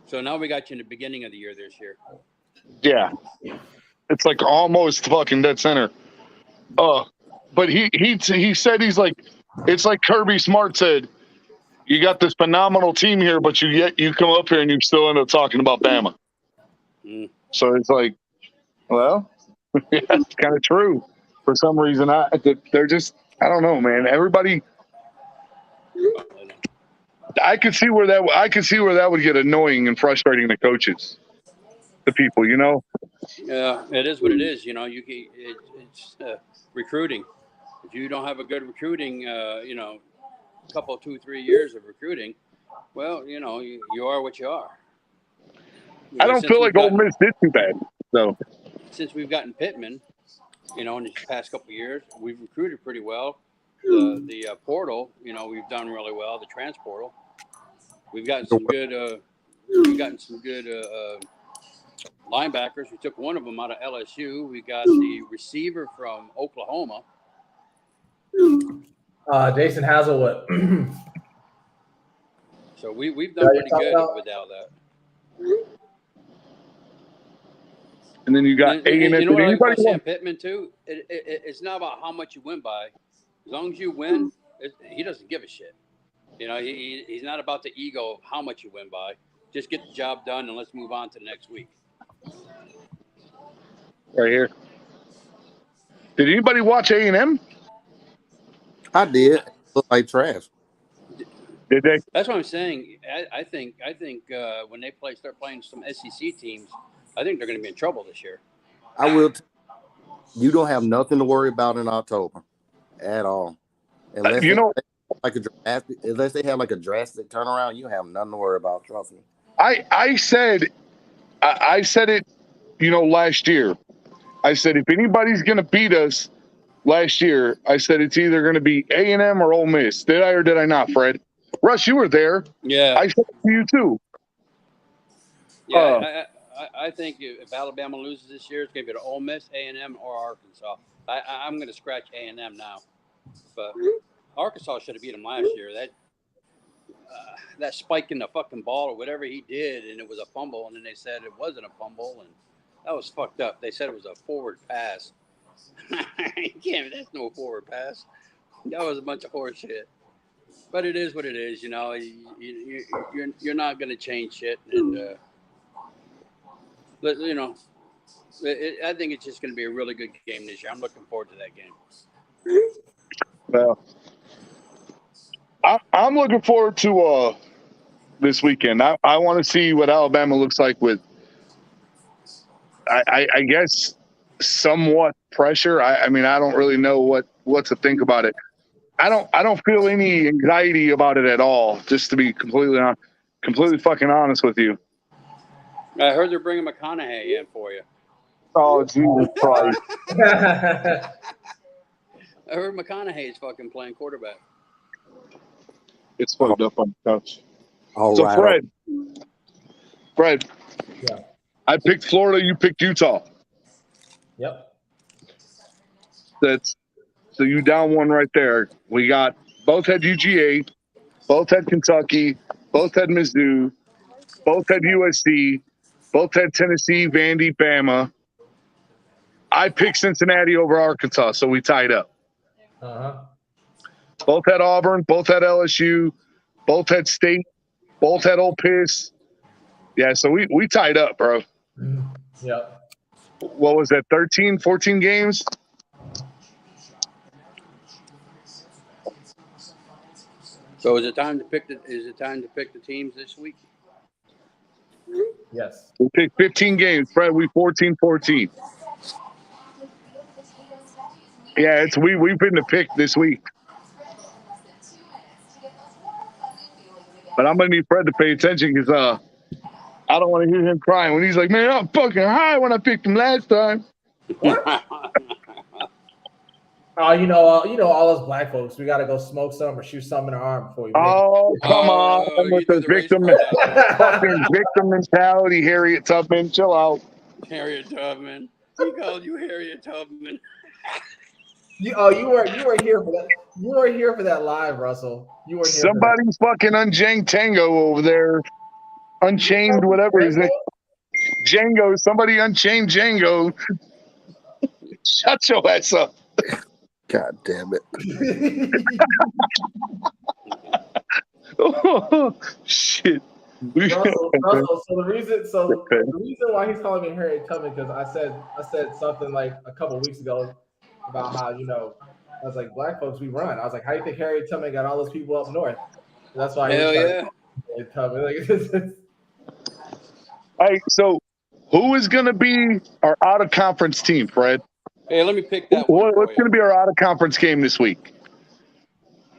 So now we got you in the beginning of the year this year. Yeah, it's like almost fucking dead center. But he said he's like, it's like Kirby Smart said, you got this phenomenal team here, but you come up here and you still end up talking about Bama. Mm. So it's like, well, yeah, it's kind of true. For some reason, they're just, I don't know, man. Everybody, I could see where that would get annoying and frustrating to coaches, the people, you know. Yeah, it is what it is. You know, it's recruiting. If you don't have a good recruiting, couple 2-3 years of recruiting, well, you know, you are what you are. You know, I don't feel like Ole Miss did too bad, though. Since we've gotten Pittman, you know, in the past couple of years, we've recruited pretty well. The portal, you know, we've done really well. The transportal, we've gotten some good. Linebackers. We took one of them out of LSU. We got the receiver from Oklahoma. Jason Hazelwood. So we've done pretty good without that. And then you got A&M. You know what I like about Sam Pittman too? It's not about how much you win by. As long as you win, he doesn't give a shit. You know, he's not about the ego of how much you win by. Just get the job done and let's move on to the next week. Right here. Did anybody watch A&M? I did. It looked like trash. Did they? That's what I'm saying. I think when they start playing some SEC teams, I think they're going to be in trouble this year. I will. You don't have nothing to worry about in October at all. Unless they have like a drastic turnaround, you have nothing to worry about. Trust me. I said it, you know, last year. I said if anybody's going to beat us last year, I said it's either going to be A&M or Ole Miss. Did I or did I not, Fred? Russ, you were there. Yeah. I said it to you too. Yeah, I think if Alabama loses this year, it's going to be to Ole Miss, A&M, or Arkansas. I'm going to scratch A&M now, but Arkansas should have beat them last year. That spike in the fucking ball or whatever he did, and it was a fumble, and then they said it wasn't a fumble, and that was fucked up. They said it was a forward pass. That's no forward pass. That was a bunch of horse shit. But it is what it is, you know. You're not going to change shit, and you know, I think it's just going to be a really good game this year. I'm looking forward to that game. Well, I'm looking forward to this weekend. I want to see what Alabama looks like with, I guess, somewhat pressure. I mean, I don't really know what to think about it. I don't feel any anxiety about it at all. Just to be completely fucking honest with you. I heard they're bringing McConaughey in for you. Oh, Jesus Christ. I heard McConaughey's fucking playing quarterback. It's fucked up on the couch. All so, right. Fred. Yeah. I picked Florida. You picked Utah. Yep. That's so you down one right there. We got both had UGA, both had Kentucky, both had Mizzou, both had USC, both had Tennessee, Vandy, Bama. I picked Cincinnati over Arkansas, so we tied up. Both had Auburn, both had LSU, both had State, both had Ole Miss. Yeah, so we tied up, bro. Yep. What was that, 13, 14 games? So is it time to pick the teams this week? Yes. We picked 15 games. Fred, we 14-14. Yeah, we've been to pick this week. But I'm gonna need Fred to pay attention because I don't want to hear him crying when he's like, "Man, I'm fucking high when I picked him last time." Oh, you know, all us black folks, we gotta go smoke some or shoot some in our arm before we make Oh, come on you with do the the race victim, car. fucking victim mentality, Harriet Tubman. Chill out. Harriet Tubman. He called you Harriet Tubman. You were here for that. You were here for that live, Russell. You were here. Somebody's fucking Unchained Tango over there. Unchained, whatever his name. Django. Somebody unchained Django. Shut your ass up. God damn it. Oh, shit. Russell, so the reason why he's calling me Harriet Tubman because I said something like a couple weeks ago about how, you know, I was like, black folks, we run. I was like, how do you think Harriet Tubman got all those people up north? And that's why Hell yeah. Harriet Tubman. Hey, so who is going to be our out of conference team, Fred? Hey, let me pick that one. What's going to be our out of conference game this week?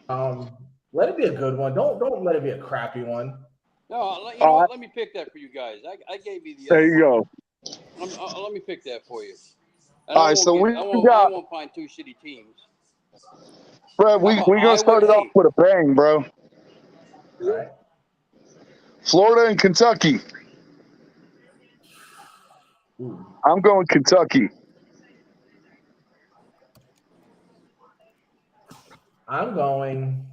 Let it be a good one. Don't let it be a crappy one. No, let me pick that for you guys. I gave you the. There you go. Let me pick that for you. All right, so I won't find two shitty teams. Fred, we gonna start it off with a bang, bro. All right. Florida and Kentucky. Ooh. I'm going Kentucky. I'm going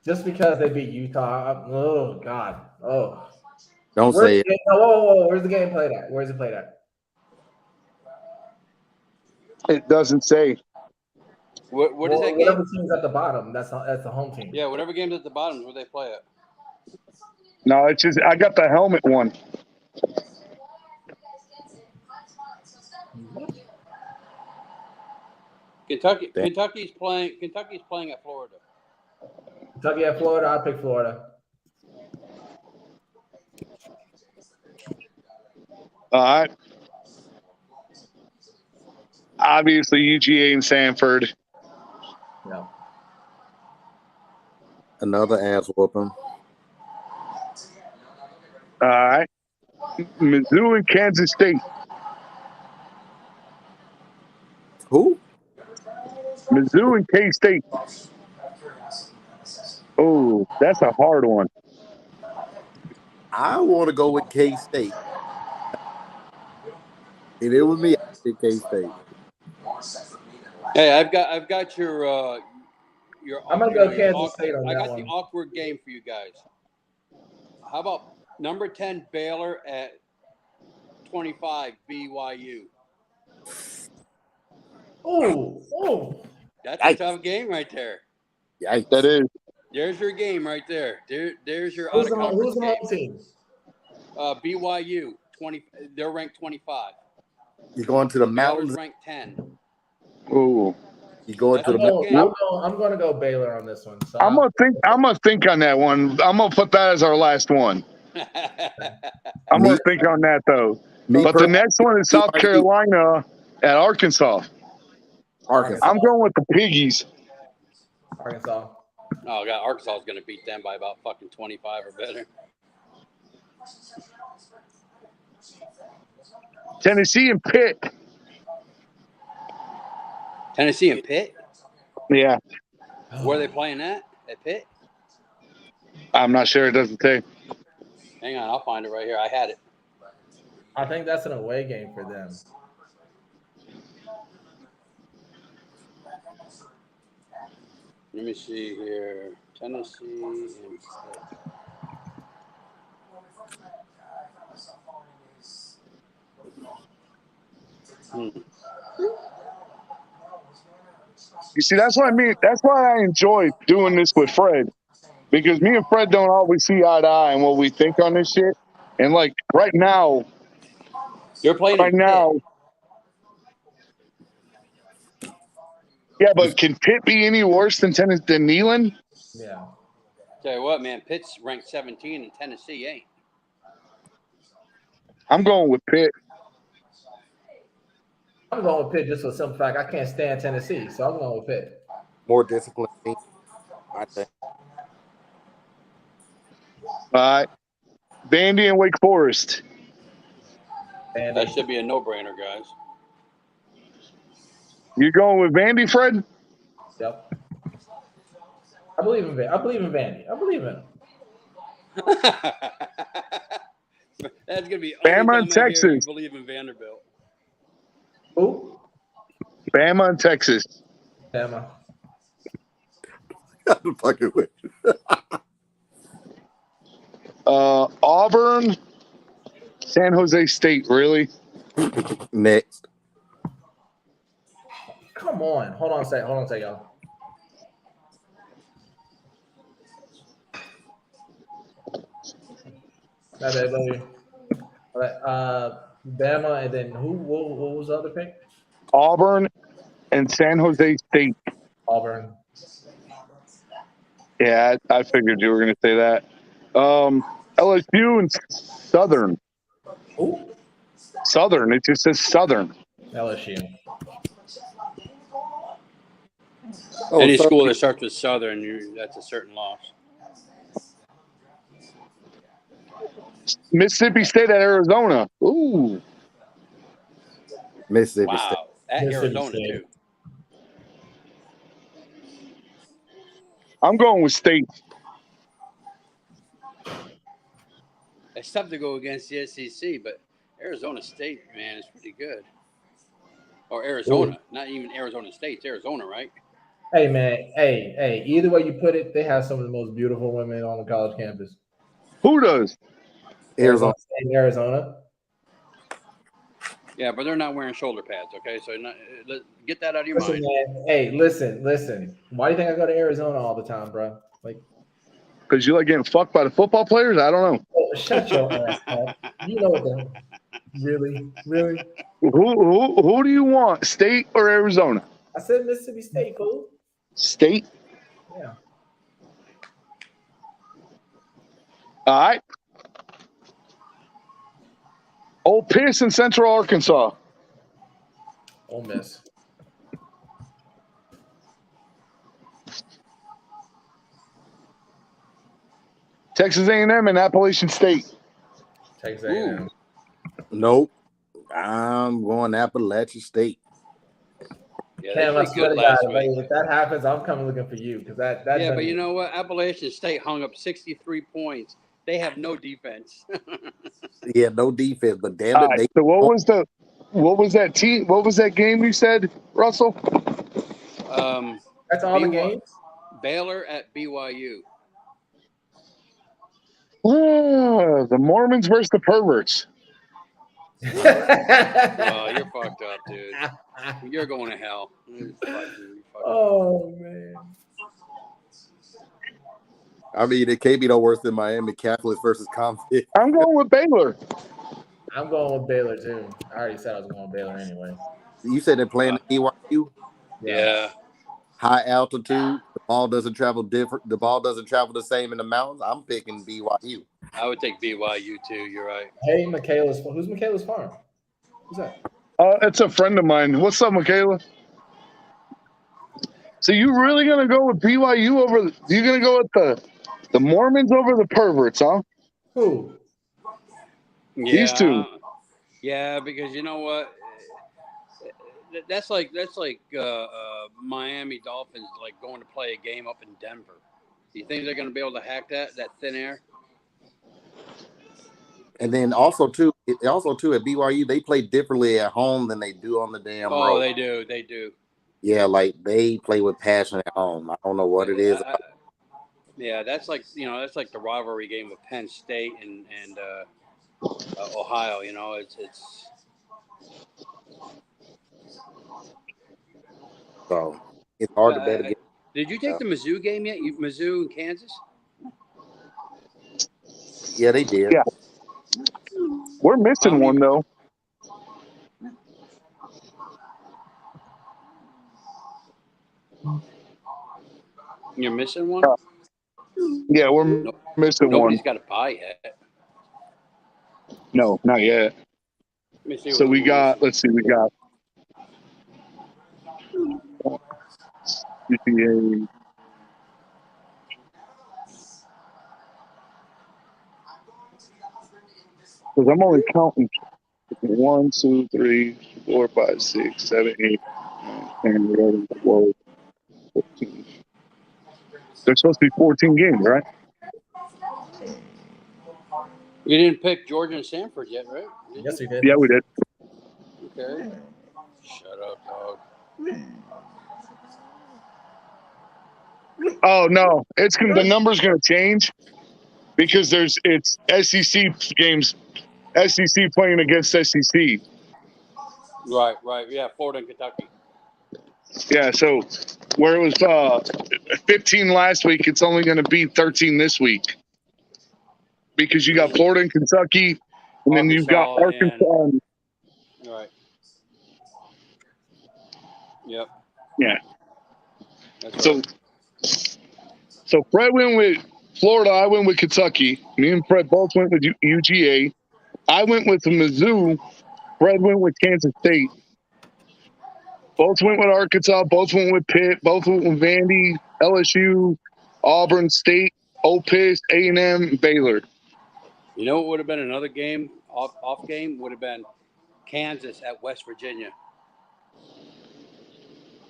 just because they beat Utah. Oh God. Oh. Don't say it. Whoa. Where's the game played at? Where's it played at? It doesn't say. What is that game? Whatever team's at the bottom, that's the home team. Yeah, whatever game's at the bottom is where they play at. No, it's just I got the helmet one. Kentucky's playing at Florida. Kentucky at Florida. I pick Florida. All right. Obviously, UGA and Sanford. Yeah. Another ass whooping. All right. Mizzou and Kansas State. Who? Mizzou and K-State. Oh, that's a hard one. I want to go with K-State. If it was me, I'd pick K-State. Hey, I've got your. I'm gonna go Kansas State on that one. I got the awkward game for you guys. How about number 10 Baylor at 25 BYU? Oh. That's a tough game right there. Yeah, that is. There's your game right there. There's your Who's out-of-conference the game. home team? BYU 20. They're ranked 25. you're going to the Baylor's mountains. ranked 10. Ooh. You're going to the Okay. mountains. I'm going to go Baylor on this one. So I'm gonna think on that one. I'm gonna put that as our last one. I'm gonna think on that though. But the next one is South Carolina at Arkansas. Arkansas. I'm going with the Piggies. Arkansas. Oh god, Arkansas is going to beat them by about fucking 25 or better. Tennessee and Pitt. Tennessee and Pitt? Yeah. Where are they playing at Pitt? I'm not sure. It doesn't say. Hang on, I'll find it right here. I had it. I think that's an away game for them. Let me see here. Tennessee and You see, that's what I mean. That's why I enjoy doing this with Fred, because me and Fred don't always see eye to eye on what we think on this shit. And like right now, You're playing in Pitt. Yeah, but can Pitt be any worse than Neyland? Yeah. Tell you what, man, Pitt's ranked 17 and Tennessee ain't. I'm going with Pitt. I'm going with Pitt just for the simple fact I can't stand Tennessee, so I'm going with Pitt. More disciplined team, I think. All right. Vandy and Wake Forest. And That should be a no-brainer, guys. You going with Vandy, Fred? Yep. I believe in Vandy. I believe in him. That's gonna be Bama only and time I hear you Texas. believe in Vanderbilt. Who? Bama and Texas. Bama. I'm fucking with you. Auburn, San Jose State. Really? Next. Come on. Hold on a second, y'all. My bad, buddy. All right. Bama, and then who? What was the other pick? Auburn and San Jose State. Auburn. Yeah, I figured you were going to say that. LSU and Southern. Who? Southern. It just says Southern. LSU. Oh, Any so- school that starts with Southern, that's a certain loss. Mississippi State at Arizona. Ooh. Mississippi State. Wow, at Mississippi Arizona State. too. I'm going with State. It's tough to go against the SEC, but Arizona State, man, is pretty good. Or Arizona, not even Arizona State. It's Arizona, right? Hey, man. Hey. Either way you put it, they have some of the most beautiful women on the college campus. Who does? Arizona. State, Arizona. Yeah, but they're not wearing shoulder pads. Okay, so get that out of your Listen, mind. man. Hey, listen. Why do you think I go to Arizona all the time, bro? Like, Because you like getting fucked by the football players? I don't know. oh, shut your ass up. You know what the really? Who do you want, State or Arizona? I said Mississippi State, fool. State. Yeah. All right. Old Piss in Central Arkansas. Ole Miss. Texas A&M and Appalachian State. Texas A&M. Nope. I'm going Appalachian State. Yeah, Cam, they I played swear good to last God, week. if that happens, I'm coming looking for you because that. Yeah, but you know what? Appalachian State hung up 63 points. They have no defense. Yeah, no defense, but damn All it, right. they So what was that team? What was that game you said, Russell? That's all the BY games. Baylor at BYU. The Mormons versus the perverts. Oh, you're fucked up, dude. You're going to hell. You're fucking Oh man. I mean, it can't be no worse than Miami Catholic versus Convict. I'm going with Baylor. I'm going with Baylor too. I already said I was going with Baylor anyway. You said they're playing at BYU, Yeah. high altitude. The ball doesn't travel different. The ball doesn't travel the same in the mountains. I'm picking BYU. I would take BYU too. You're right. Hey, who's Michaela's farm? Who's that? It's a friend of mine. What's up, Michaela? So you really gonna go with BYU over? You gonna go with the Mormons over the perverts, huh? Who? Yeah. These two. Yeah, because you know what? That's like Miami Dolphins like going to play a game up in Denver. Do you think they're going to be able to hack that thin air? And then also too at BYU, they play differently at home than they do on the damn Oh, road. they do. Yeah, like they play with passion at home. I don't know what it is. Yeah, that's like the rivalry game with Penn State and Ohio. It's So it's hard to bet uh, against. did you take the Mizzou game yet? Mizzou and Kansas? Yeah, they did. Yeah. We're missing one though. You're missing one? Yeah, we're missing one. Nobody's got a bye yet. No, not yet. So we got. Let's see. We got UTA. Because I'm only counting 1, 2, 3, 4, 5, 6, 7, 8, 9, 10, 11, 12, 14. There's supposed to be 14 games, right? You didn't pick Georgia and Stanford yet, right? Yes, we did. Yeah, we did. Okay. Shut up, dog. Oh no, the number's gonna change because it's SEC games, SEC playing against SEC. Right. Yeah, Florida and Kentucky. Yeah, so where it was 15 last week, it's only going to be 13 this week because you got Florida and Kentucky, and then you've got Arkansas. Right. Yep. Yeah. That's So, right. so Fred went with Florida. I went with Kentucky. Me and Fred both went with UGA. I went with Mizzou. Fred went with Kansas State. Both went with Arkansas. Both went with Pitt. Both went with Vandy, LSU, Auburn State, Ole Miss, A&M, Baylor. You know what would have been another game, off game, would have been Kansas at West Virginia.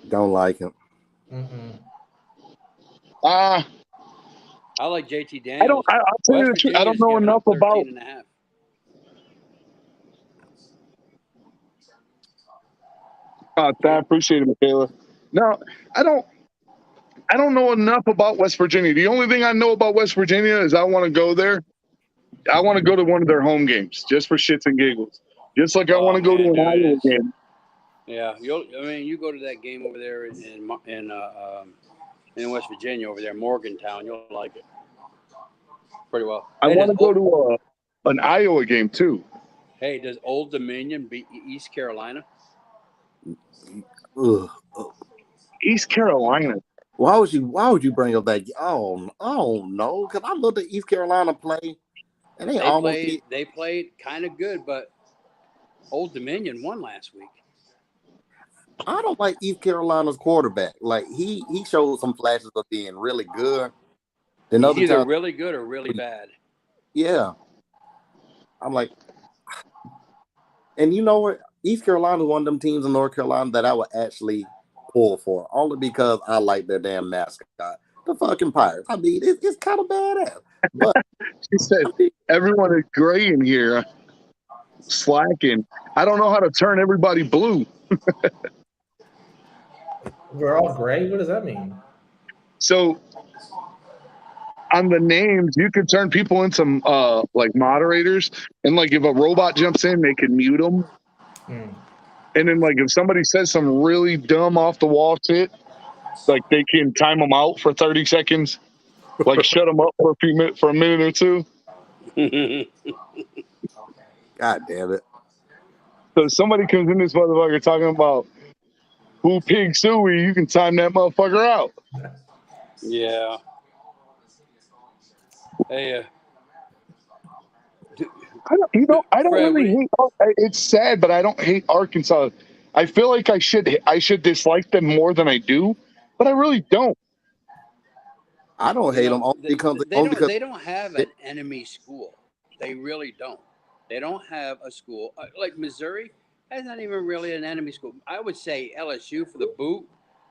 Don't like him. I like JT Daniels. I'll tell you the truth. I don't know enough about. I appreciate it, Michaela. No, I don't know enough about West Virginia. The only thing I know about West Virginia is I want to go there. I want to go to one of their home games just for shits and giggles. Just like I want to go to an Iowa game. Yeah, you go to that game over there in West Virginia over there, Morgantown. You'll like it pretty well. I want to go to an Iowa game too. Hey, does Old Dominion beat East Carolina? Ugh. East Carolina. Why would you bring up that? Oh no, because I looked at East Carolina play, and they played kind of good, but Old Dominion won last week. I don't like East Carolina's quarterback. Like he showed some flashes of being really good. Then he's either really good or really bad. Yeah, I'm like, and you know what? East Carolina is one of them teams in North Carolina that I would actually pull for, only because I like their damn mascot, the fucking Pirates. I mean, it's kind of badass. But she said, everyone is gray in here, slacking. I don't know how to turn everybody blue. We're all gray? What does that mean? So on the names, you could turn people into like moderators, and like if a robot jumps in, they can mute them. And then like if somebody says some really dumb off the wall shit, like they can time them out for 30 seconds, like shut them up for a minute or two. God damn it! So somebody comes in this motherfucker talking about who pig suey, you can time that motherfucker out. Yeah. Hey, I don't really hate. It's sad, but I don't hate Arkansas. I feel like I should dislike them more than I do, but I really don't. I don't hate them only because they don't have an enemy school. They really don't. They don't have a school like Missouri has not even really an enemy school. I would say LSU for the boot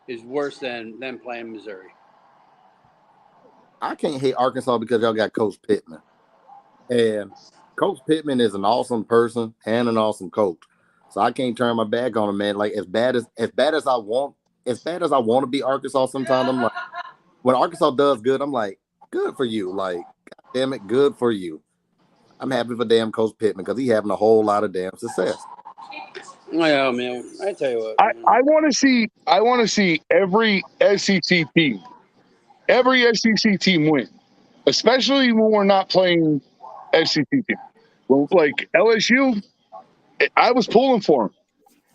is worse than them playing Missouri. I can't hate Arkansas because y'all got Coach Pittman, and Coach Pittman is an awesome person and an awesome coach. So I can't turn my back on him, man. Like as bad as I want as bad as I want to be Arkansas, sometimes I'm like, when Arkansas does good, I'm like, good for you. Like, God damn it, good for you. I'm happy for damn Coach Pittman because he's having a whole lot of damn success. Well, man, I tell you what. I want to see every SEC team win, especially when we're not playing SEC teams. Well, like LSU, I was pulling for them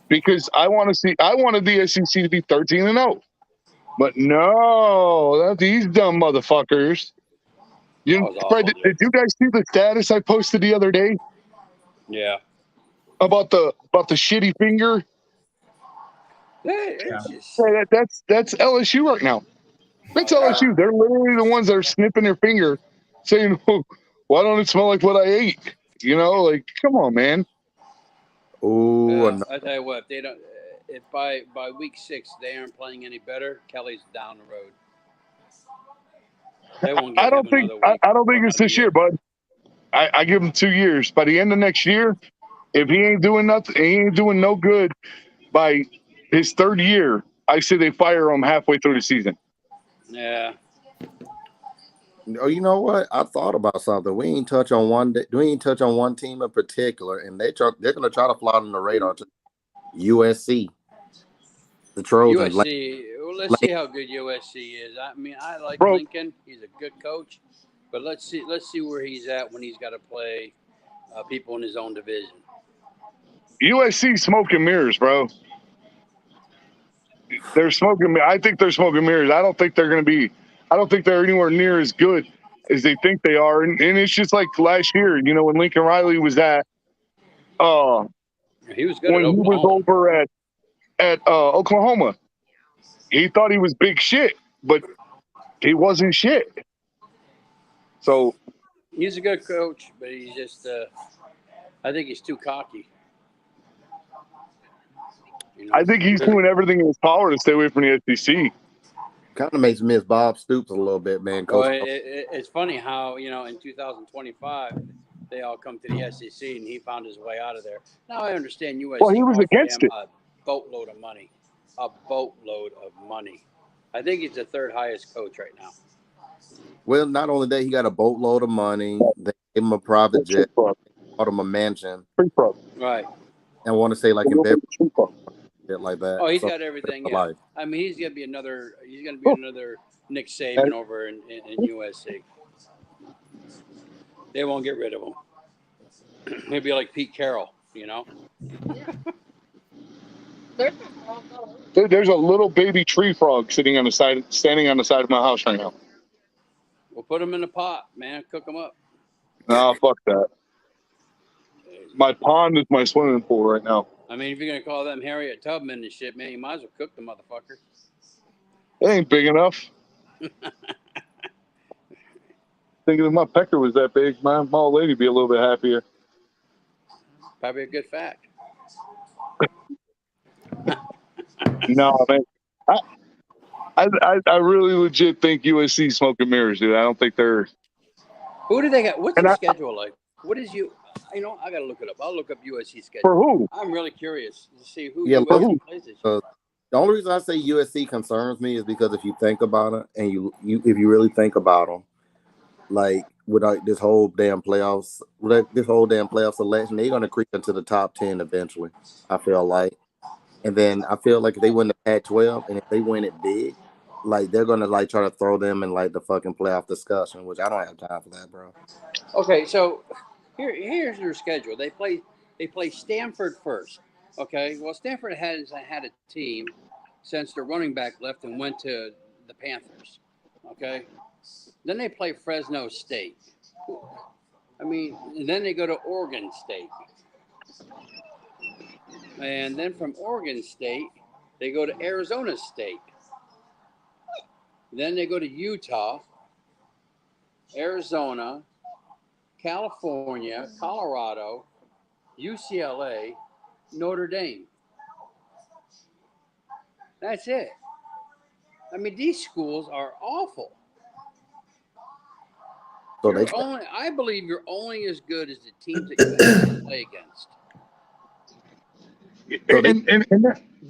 because I wanted the SEC to be 13-0, but no, these dumb motherfuckers. That was awful, Fred, did you guys see the status I posted the other day Yeah. about the shitty finger? It's just, Hey, that's LSU right now. That's LSU. They're literally the ones that are snipping their finger, saying, oh, "Why don't it smell like what I ate?" You know, like, come on, man. Ooh, I tell you what, if they don't, if by week 6 they aren't playing any better, Kelly's down the road. They won't give I don't him think another week. I don't think it's this year, bud. I give him 2 years. By the end of next year, if he ain't doing nothing, he ain't doing no good by his 3rd year, I say they fire him halfway through the season. Yeah. Oh, you know what? I thought about something. We ain't touch on one team in particular, and they're gonna try to fly on the radar to USC, the Trojans. USC. Well, let's see how good USC is. I mean, I like Bro. Lincoln. He's a good coach, but let's see where he's at when he's got to play people in his own division. USC smoke and mirrors, bro. They're smoking. I think they're smoking mirrors. I don't think they're anywhere near as good as they think they are. And it's just like last year, you know, when Lincoln Riley was at, He was good when at he was Oklahoma. over at Oklahoma, he thought he was big shit, but he wasn't shit. So He's a good coach, but he's just, I think he's too cocky. You know? I think he's doing everything in his power to stay away from the SEC. Kind of makes me miss Bob Stoops a little bit, man. Well, Coach, it's funny how, you know, in 2025, they all come to the SEC and he found his way out of there. Now I understand USC Well, he was offered against him it. a boatload of money. A boatload of money. I think he's the 3rd highest coach right now. well, not only that, he got a boatload of money. They gave him a private jet, bought him a mansion. Right. I want to say like in Beverly, shit like that. Oh, he's So, got everything. for Yeah. life. I mean, he's going to be another Nick Saban over in USC. They won't get rid of him. He'll be like Pete Carroll, you know? There's a little baby tree frog standing on the side of my house right now. We'll put him in a pot, man. Cook him up. Nah, fuck that. My pond is my swimming pool right now. I mean, if you're going to call them Harriet Tubman and shit, man, you might as well cook the motherfucker. It ain't big enough. Thinking if my pecker was that big, my old lady would be a little bit happier. Probably a good fact. No, man. I really legit think USC smoking mirrors, dude. I don't think they're. Who do they got? What's And their I- schedule like? What is you? I got to look it up. I'll look up USC schedule. For who? I'm really curious to see who Yeah, USC plays this year. The only reason I say USC concerns me is because if you think about it, and if you really think about them, like with this whole damn playoffs selection, they're gonna creep into the top 10 eventually. I feel like, and then I feel like if they win the Pac-12 and if they win it big, like they're gonna like try to throw them in like the fucking playoff discussion, which I don't have time for that, bro. Okay, so here's their schedule. They play Stanford first. Okay, well Stanford hasn't had a team since their running back left and went to the Panthers. Okay, then they play Fresno State. I mean, and then they go to Oregon State, and then from Oregon State they go to Arizona State. Then they go to Utah, Arizona, California, Colorado, UCLA, Notre Dame. That's it. I mean, these schools are awful. So I believe you're only as good as the teams that you have to play against. So they,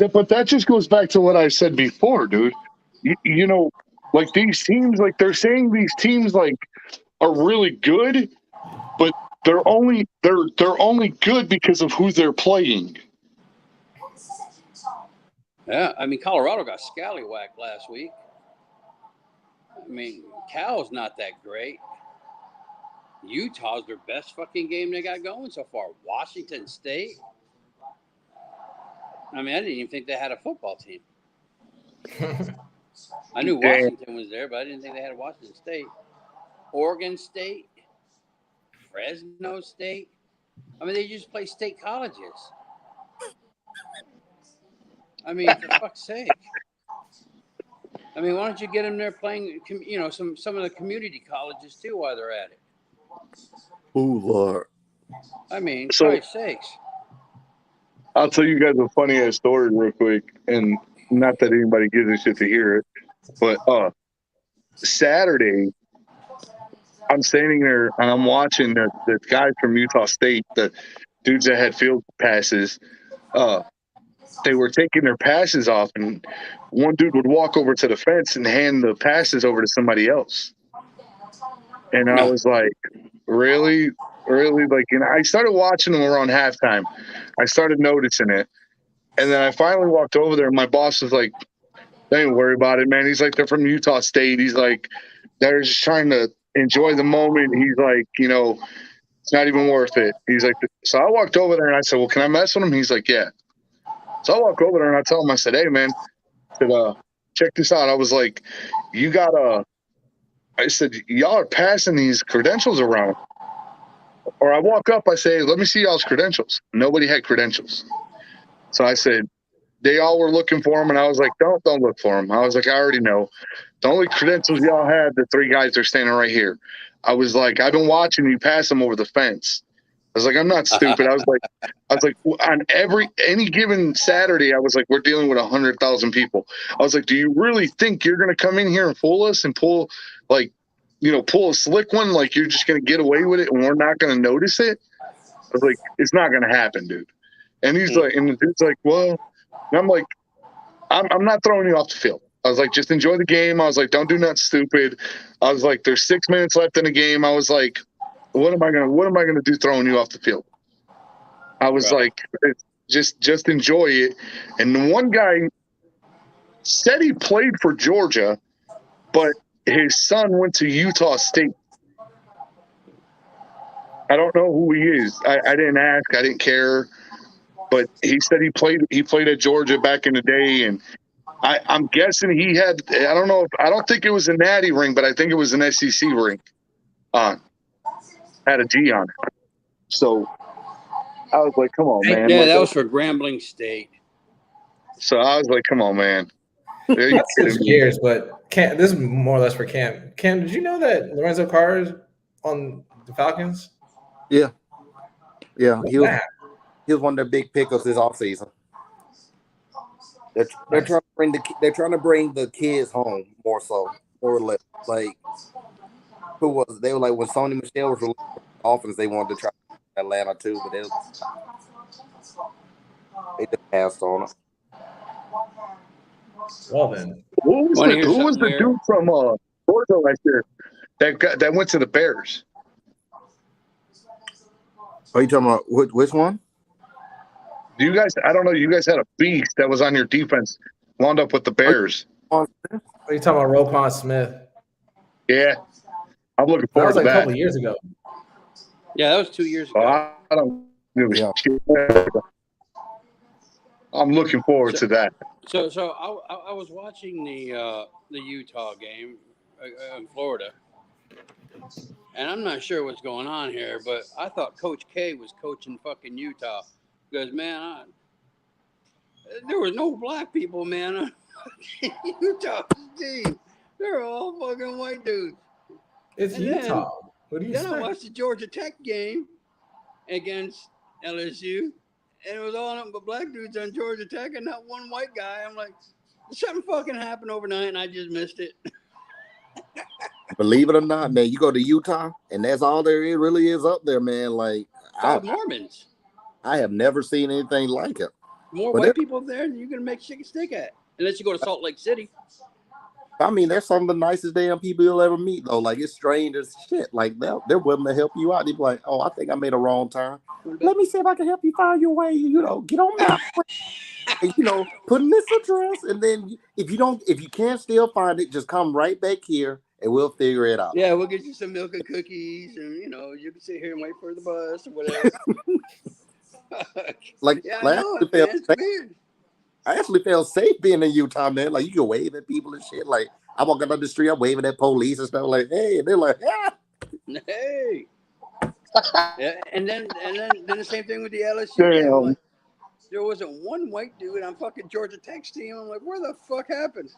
But that just goes back to what I said before, dude. You know, like these teams, like they're saying these teams like are really good, but they're only good because of who they're playing. Yeah, I mean, Colorado got scallywhacked last week. I mean, Cal's not that great. Utah's their best fucking game they got going so far. Washington State. I mean, I didn't even think they had a football team. I knew Washington was there, but I didn't think they had a Washington State. Oregon State. Fresno State. I mean, they just play state colleges. I mean, for fuck's sake. I mean, why don't you get them there playing, you know, some of the community colleges too while they're at it? oh Lord. I mean, So- Christ's sakes. I'll tell you guys a funny ass story real quick, and not that anybody gives a shit to hear it, but Saturday, I'm standing there and I'm watching the guys from Utah State, the dudes that had field passes. They were taking their passes off, and one dude would walk over to the fence and hand the passes over to somebody else. And I was like, really? Like, and I started watching them around halftime. I started noticing it. And then I finally walked over there, and my boss was like, don't worry about it, man. He's like, they're from Utah State. He's like, they're just trying to enjoy the moment. He's like, you know, it's not even worth it. He's like, so I walked over there and I said, well, can I mess with him? He's like, yeah. So I walk over there and I tell him, I said, hey, man, I said, check this out. I was like, I said, y'all are passing these credentials around. Or I walk up, I say, let me see y'all's credentials. Nobody had credentials. So I said, they all were looking for them, and I was like, don't look for them. I was like, I already know. The only credentials y'all had, the three guys are standing right here. I was like, I've been watching you pass them over the fence. I was like, I'm not stupid. I was like, on any given Saturday, I was like, we're dealing with 100,000 people. I was like, do you really think you're going to come in here and fool us and pull a slick one? Like, you're just going to get away with it and we're not going to notice it? I was like, it's not going to happen, dude. And he's like, and the dude's like, well, and I'm like, I'm not throwing you off the field. I was like, just enjoy the game. I was like, don't do nothing stupid. I was like, there's 6 minutes left in the game. I was like, what am I gonna do throwing you off the field? I was like, just enjoy it. And the one guy said he played for Georgia, but his son went to Utah State. I don't know who he is. I didn't ask. I didn't care. But he said he played at Georgia back in the day, and I'm guessing he had. I don't think it was a Natty ring, but I think it was an SEC ring. Had a G on it. So I was like, come on, man. Yeah, like, that was for Grambling State. So I was like, come on, man. Are you Let's kidding switch me? gears, but Cam, this is more or less for Cam. Cam, did you know that Lorenzo Carr is on the Falcons? Yeah. Yeah. He was Wow. one of their big pickups this offseason. They're trying to bring the kids home more so, more or less. Like, who was it? They were like when Sony Michel was released from the Dolphins, they wanted to try Atlanta too, but they just passed on it. Well then, Who was Wanna hear the something dude weird? from Georgia right there that went to the Bears? Are you talking about which one? Do you guys? I don't know. You guys had a beast that was on your defense, wound up with the Bears. are you talking about Roquan Smith? Yeah, I'm looking That forward was like to a that. couple of years ago. Yeah, that was 2 years ago. I don't give a Yeah. shit. I'm looking forward to that. So I was watching the Utah game in Florida, and I'm not sure what's going on here, but I thought Coach K was coaching fucking Utah because man, there was no black people, man, on Utah's team. They're all fucking white dudes. It's And then- Utah. What do you Then I expect? watched the Georgia Tech game against LSU, and it was all nothing but black dudes on Georgia Tech and not one white guy. I'm like, something fucking happened overnight, and I just missed it. Believe it or not, man, you go to Utah, and that's all there really is up there, man. Like, Five Mormons. I have never seen anything like it. More But white that- people there, and you're gonna make chicken stick at. Unless you go to Salt Lake City. I mean, they're some of the nicest damn people you'll ever meet, though. Like, it's strange as shit. Like, they're willing to help you out. They're like, oh, I think I made a wrong turn. Let me see if I can help you find your way. Get on map. And, put in this address, and then if you can't still find it, just come right back here, and we'll figure it out. Yeah, we'll get you some milk and cookies, and you can sit here and wait for the bus or whatever. Like, Yeah, I like, know I it, man. It's weird. I actually felt safe being in Utah, man. Like, you can wave at people and shit. Like, I'm walking down the street, I'm waving at police and stuff. Like, hey, and they're like, ah. Hey. Yeah, and then the same thing with the LSU game. Damn. Like, there wasn't one white dude on fucking Georgia Tech's team. I'm like, where the fuck happened?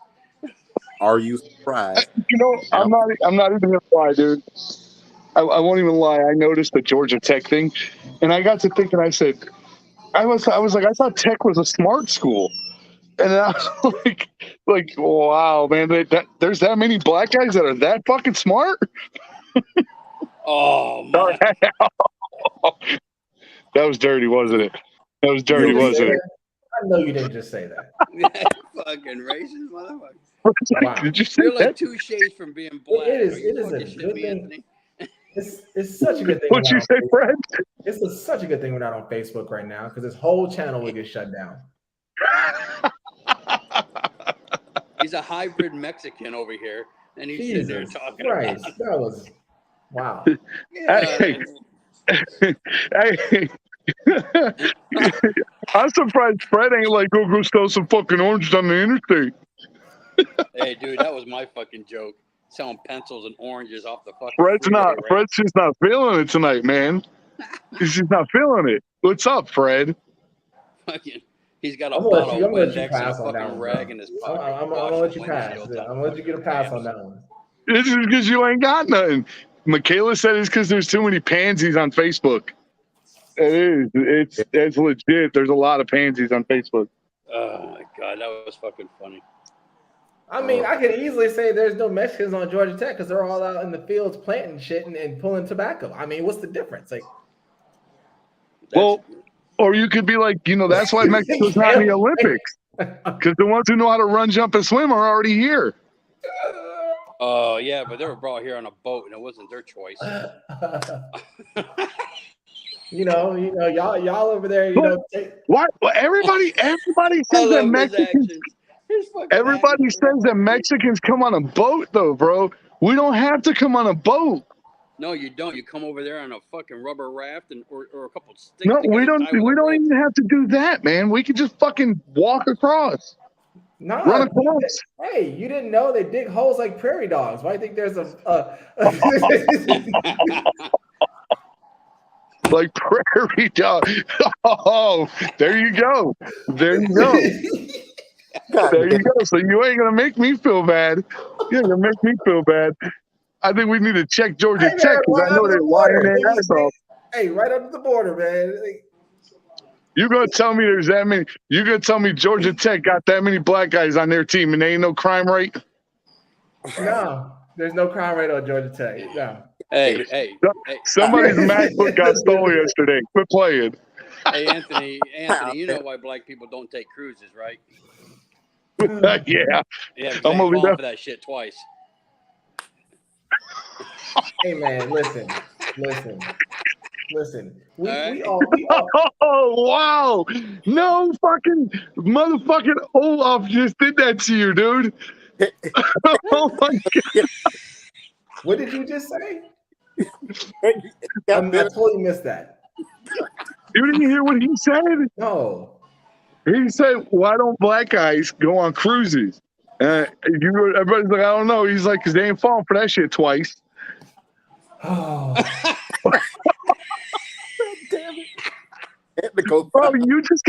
Are you surprised? I'm not even gonna lie, dude. I won't even lie. I noticed the Georgia Tech thing, and I got to thinking. I said, I was like, I thought Tech was a smart school, and I was like, wow, man, there's that many black guys that are that fucking smart. Oh my! That was dirty, wasn't it? That was dirty, You just wasn't said it? that? I know you didn't just say that. Fucking racist motherfucker! Wow. Did you say You're like that? 2 shades from being black. It is- Are you it is fucking a shitting good me, thing. Anthony? It's such a good thing. What'd you say, Fred? It's such a good thing we're not on Facebook right now because this whole channel will get shut down. He's a hybrid Mexican over here, and he's sitting there Jesus talking Christ, about. that was wow. Yeah, Hey, I'm surprised Fred ain't like, go sell some fucking oranges on the interstate. hey, dude, that was my fucking joke. Selling pencils and oranges off the fucking. Fred's freeway, not. right? Fred's just not feeling it tonight, man. He's just not feeling it. What's up, Fred? Fucking, he's got a I'm gonna bottle let of you Windex and a pass on that fucking one, rag bro. in his I'm pocket. gonna let you pass. Windshield I'm gonna let you get a pass on that one. This is because you ain't got nothing. Michaela said it's because there's too many pansies on Facebook. It is. It's legit. There's a lot of pansies on Facebook. Oh my god, that was fucking funny. I mean, I could easily say there's no Mexicans on Georgia Tech because they're all out in the fields planting shit and pulling tobacco. I mean, what's the difference? Like, Well, or you could be like, that's why Mexico's not in the Olympics. Because the ones who know how to run, jump, and swim are already here. Oh yeah, but they were brought here on a boat, and it wasn't their choice. y'all over there, What? Well, everybody I says that love his Mexicans. actions. His fucking Everybody actions. says that Mexicans come on a boat, though, bro. We don't have to come on a boat. No, you don't. You come over there on a fucking rubber raft or a couple of sticks. No, together, we don't. tied with We a don't rope. even have to do that, man. We could just fucking walk across, no. run across. Hey, you didn't know they dig holes like prairie dogs? Why do you think there's Like prairie dog. Oh, there you go. There you go. There you go. So you ain't gonna make me feel bad. You ain't gonna make me feel bad. I think we need to check Georgia Hey, Tech man, because right I know under they're the lying border. their ass off. Hey, right under the border, man. Like, You gonna tell me there's that many? You gonna tell me Georgia Tech got that many black guys on their team and they ain't no crime rate? no, there's no crime rate on Georgia Tech. No. hey, Somebody's MacBook got stolen yesterday. Quit playing. hey, Anthony, you know why black people don't take cruises, right? Yeah. Yeah, because I'm they gonna leave fall that- for that shit twice. Hey, man, listen. We all Oh wow! No fucking motherfucking Olaf just did that to you, dude. Oh my god! What did you just say? I Got better. totally missed that. You didn't hear what he said? No. He said, "Why don't black guys go on cruises?" Everybody's like, "I don't know." He's like, "Cause they ain't falling for that shit twice." Oh, Damn it. Had to go. Bro, you just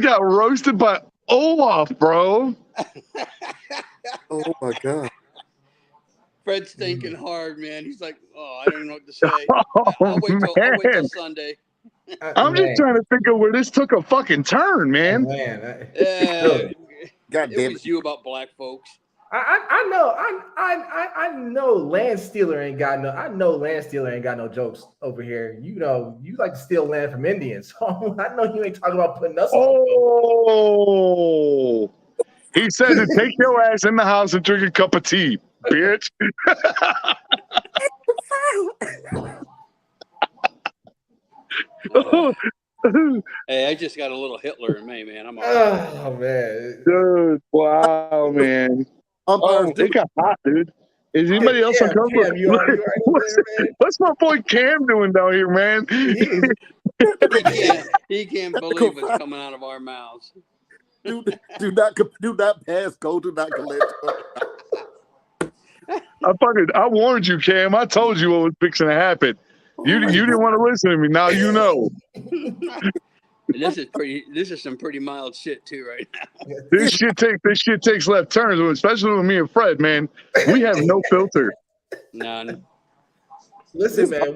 got roasted by Olaf, bro. Oh my god. Fred's thinking hard, man. He's like, oh, I don't even know what to say. Oh, I'll wait till man. Sunday. I'm just trying to think of where this took a fucking turn, man. Man, Yeah, God it damn was it. you about black folks. I know Lance Steeler ain't got no. I know Lance Steeler ain't got no jokes over here. You know, you like to steal land from Indians. So I know you ain't talking about putting us on. Oh, he said to take your ass in the house and drink a cup of tea, bitch. Hey, I just got a little Hitler in me, man. I'm all right. Oh man, Dude, wow, man. Oh, it got hot, dude. Is anybody else uncomfortable? Cam, you all right over there, man? What's my boy Cam doing down here, man? He can't believe what's coming out of our mouths. do not pass go. Do not collect. I warned you, Cam. I told you what was fixing to happen. You didn't want to listen to me. Now you know. This is some pretty mild shit too, right now. This shit takes left turns, especially with me and Fred, man. We have no filter. None. Listen, man,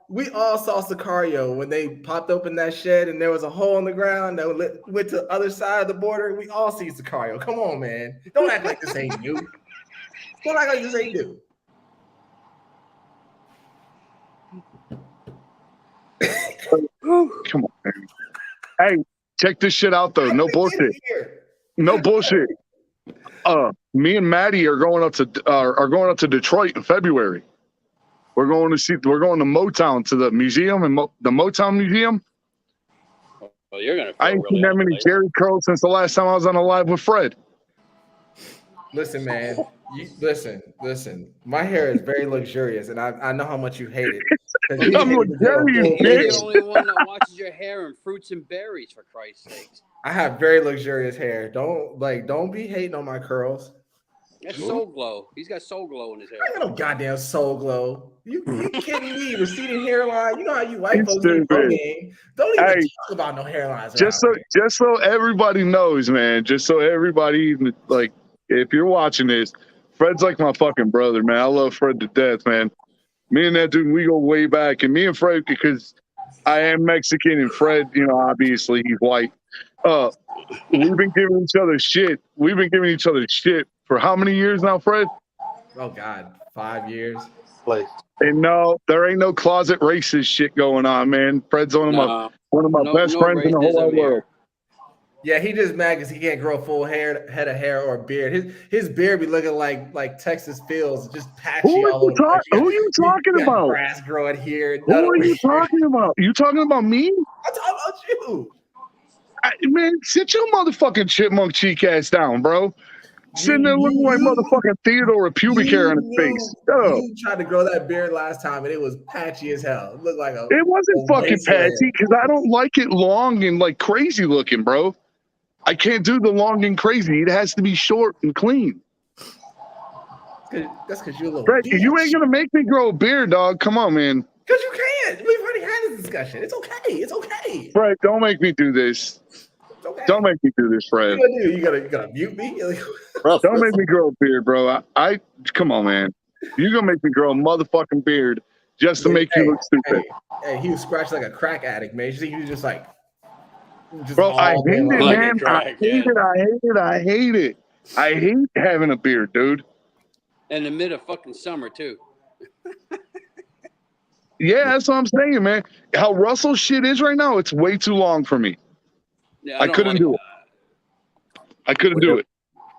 we all saw Sicario when they popped open that shed and there was a hole in the ground that went to the other side of the border. We all see Sicario. Come on, man. Don't act like this ain't new. Don't act like this ain't new. Come on, man. Hey, check this shit out though. No bullshit. No bullshit. Me and Maddie are going up to Detroit in February. We're going to Motown, to the museum and the Motown Museum. Well, you're gonna. I ain't seen that many Jerry curls since the last time I was on a live with Fred. Listen, man. Listen. My hair is very luxurious, and I know how much you hate it. I'm luxurious, You're bitch. the only one that watches your hair and fruits and berries, for Christ's sakes. I have very luxurious hair. Don't be hating on my curls. That's Soul Glow. He's got Soul Glow in his hair. I got no goddamn Soul Glow. You kidding me? Receding hairline. You know how you white It's folks get stupid. game. Don't even Hey, talk about no hairlines. Just so everybody knows, man. Just so everybody, like, if you're watching this, Fred's like my fucking brother, man. I love Fred to death, man. Me and that dude, we go way back. And me and Fred, because I am Mexican and Fred, you know, obviously he's white. We've been giving each other shit. We've been giving each other shit for how many years now, Fred? Oh God, 5 years. Play. And no, there ain't no closet racist shit going on, man. Fred's one of my best friends in the whole wide world. Yeah, he just mad because he can't grow a full head of hair or a beard. His beard be looking like Texas Fields, just patchy. Who are you talking about? Grass growing here. Who are you talking about? You talking about me? I'm talking about you. Man, sit your motherfucking chipmunk cheek ass down, bro. Sitting there looking like motherfucking Theodore with pubic hair on his face. You tried to grow that beard last time, and it was patchy as hell. It looked like It wasn't fucking patchy because I don't like it long and like crazy looking, bro. I can't do the long and crazy. It has to be short and clean. That's because you're a little. Fred, you ain't gonna make me grow a beard, dog. Come on, man. Because you can't. We've already had this discussion. It's okay. It's okay. Fred, don't make me do this. It's okay. Don't make me do this, Fred. What you gotta mute me. Don't make me grow a beard, bro. I come on, man. You gonna make me grow a motherfucking beard just to make you look stupid. Hey, he was scratched like a crack addict, man. You think he was just like. Bro, I hate it, Like man. I hate it. I hate having a beard, dude. In the mid of fucking summer too. Yeah, that's what I'm saying, man. How Russell's shit is right now, it's way too long for me. Yeah, I couldn't do it. I couldn't do it.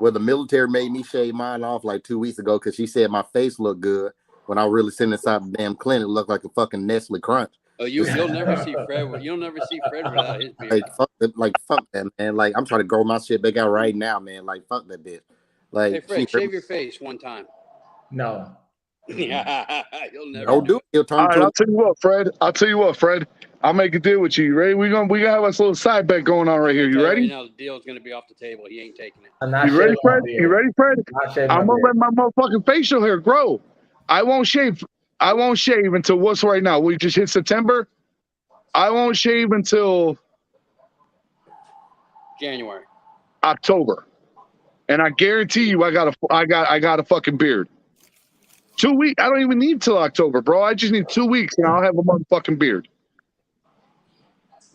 Well, the military made me shave mine off like 2 weeks ago because she said my face looked good. When I really sitting inside the damn clinic, it looked like a fucking Nestle Crunch. Oh, you'll never see Fred. You'll never see Fred without his beard. Fuck that, man. Like, I'm trying to grow my shit back out right now, man. Like, fuck that bitch. Like, Hey Fred, shave your face one time. No. Yeah, you'll never. Don't do it. He'll turn All right, to I'll tell you what, Fred. I'll make a deal with you. You ready? We gonna have us a little side bet going on right here. You ready? Now the deal's gonna be off the table. He ain't taking it. You ready, Fred? You ready, Fred? I'm gonna let my motherfucking facial hair grow. I won't shave until what's right now? We just hit September. I won't shave until January. October. And I guarantee you I got a fucking beard. 2 weeks. I don't even need till October, bro. I just need 2 weeks and I'll have a motherfucking beard.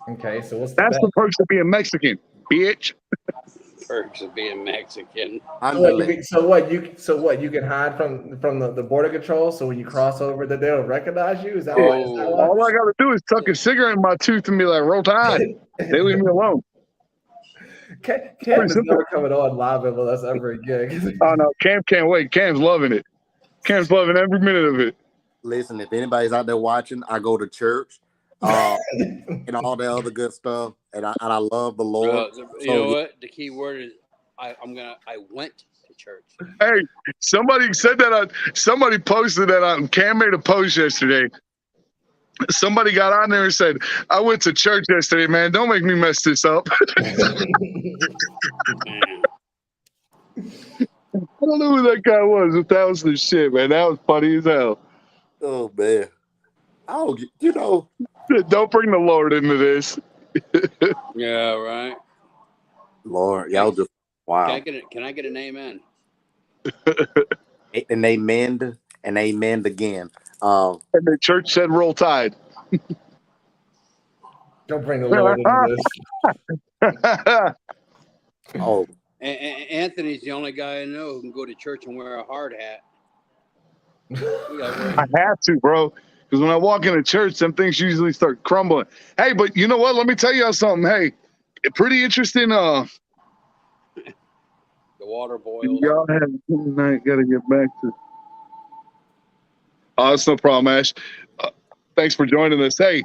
Okay, so what's the perks of being Mexican, bitch. Perks of being Mexican. So what? You can hide from the border control. So when you cross over, that they'll recognize you. Is that why? Is that why? All I gotta do is tuck a cigarette in my tooth and be like, "Roll Tide." They leave me alone. Cam is never coming on live with us ever again. Oh no, Cam can't wait. Cam's loving it. Cam's loving every minute of it. Listen, if anybody's out there watching, I go to church and all that other good stuff, and I love the Lord. You know what? The key word is I went to church. Hey, somebody said that. Somebody posted that. Cam made a post yesterday. Somebody got on there and said, "I went to church yesterday, man. Don't make me mess this up." I don't know who that guy was, but that was the shit, man. That was funny as hell. Oh man, Don't bring the Lord into this. Yeah, right. Lord, y'all just wow. Can I get an amen? And amen and amen again. And the church said, "Roll Tide." Don't bring the Lord into this. Oh, Anthony's the only guy I know who can go to church and wear a hard hat. I have to, bro. Because when I walk into church, some things usually start crumbling. Hey, but you know what? Let me tell y'all something. Hey, pretty interesting. The water boils. Y'all have I gotta get back to. Oh, it's no problem, Ash. Thanks for joining us. Hey,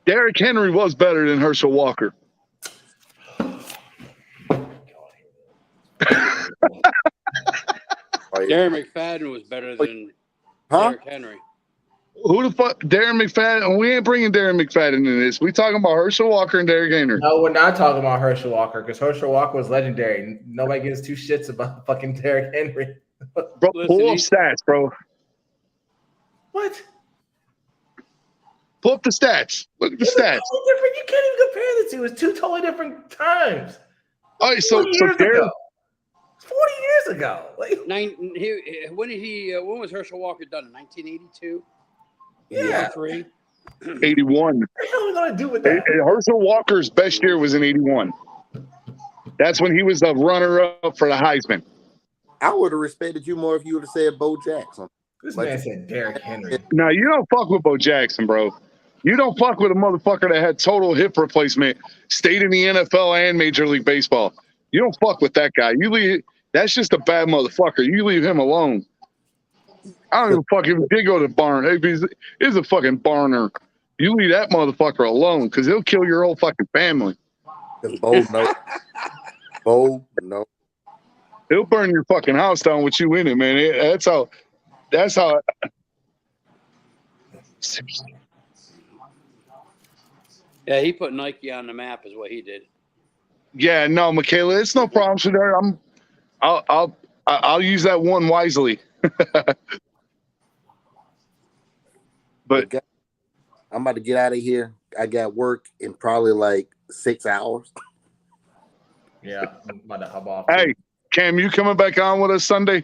Derrick Henry was better than Herschel Walker. Darren McFadden was better than Derrick Henry. Who the fuck? Darren McFadden? We ain't bringing Darren McFadden into this. We talking about Herschel Walker and Derrick Henry. No, we're not talking about Herschel Walker because Herschel Walker was legendary. Nobody gives two shits about fucking Derrick Henry. Bro, pull up stats, bro. What? Pull up the stats. Look at the stats. Totally different. You can't even compare the two. It's two totally different times. All right, so Derrick. 40 years ago. Like, when was Herschel Walker done? In 1982? Yeah. 81. What the hell are we going to do with that? Herschel Walker's best year was in 81. That's when he was the runner-up for the Heisman. I would have respected you more if you would have said Bo Jackson. This man said Derrick Henry. No, you don't fuck with Bo Jackson, bro. You don't fuck with a motherfucker that had total hip replacement, stayed in the NFL and Major League Baseball. You don't fuck with that guy. That's just a bad motherfucker. You leave him alone. I don't give a fuck if he did go to barn. If he's a fucking barner, you leave that motherfucker alone because he'll kill your whole fucking family. Bo, no. He'll burn your fucking house down with you in it, man. That's how. Yeah, he put Nike on the map is what he did. Yeah, no, Michaela, it's no problem, sweetheart. I'll use that one wisely. But I'm about to get out of here. I got work in probably like 6 hours. Yeah, I'm about to hop off. Hey, Cam, you coming back on with us Sunday?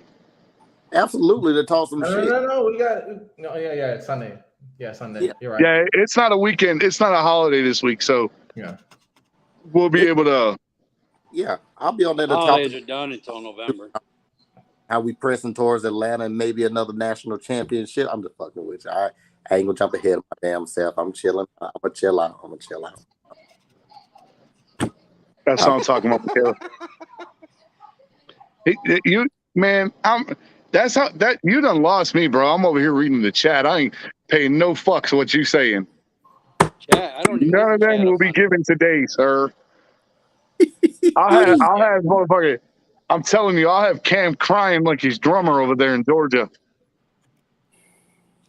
Absolutely, to talk some shit. No, we got it's Sunday. Yeah, Sunday. Yeah. You're right. Yeah, it's not a weekend. It's not a holiday this week, so yeah, we'll be able to. Yeah, I'll be on there to Holidays talk are done until November. how we pressing towards Atlanta and maybe another national championship. I'm just fucking with you. All right, I ain't gonna jump ahead of my damn self. I'm chilling. I'm gonna chill out. That's what I'm talking about, Michaela. You man, that's how that you done lost me, bro. I'm over here reading the chat. I ain't paying no fucks what you saying. Chat, I don't even None of them will be given today, sir. I'll have motherfucker. I'm telling you, I'll have Cam crying like he's drummer over there in Georgia.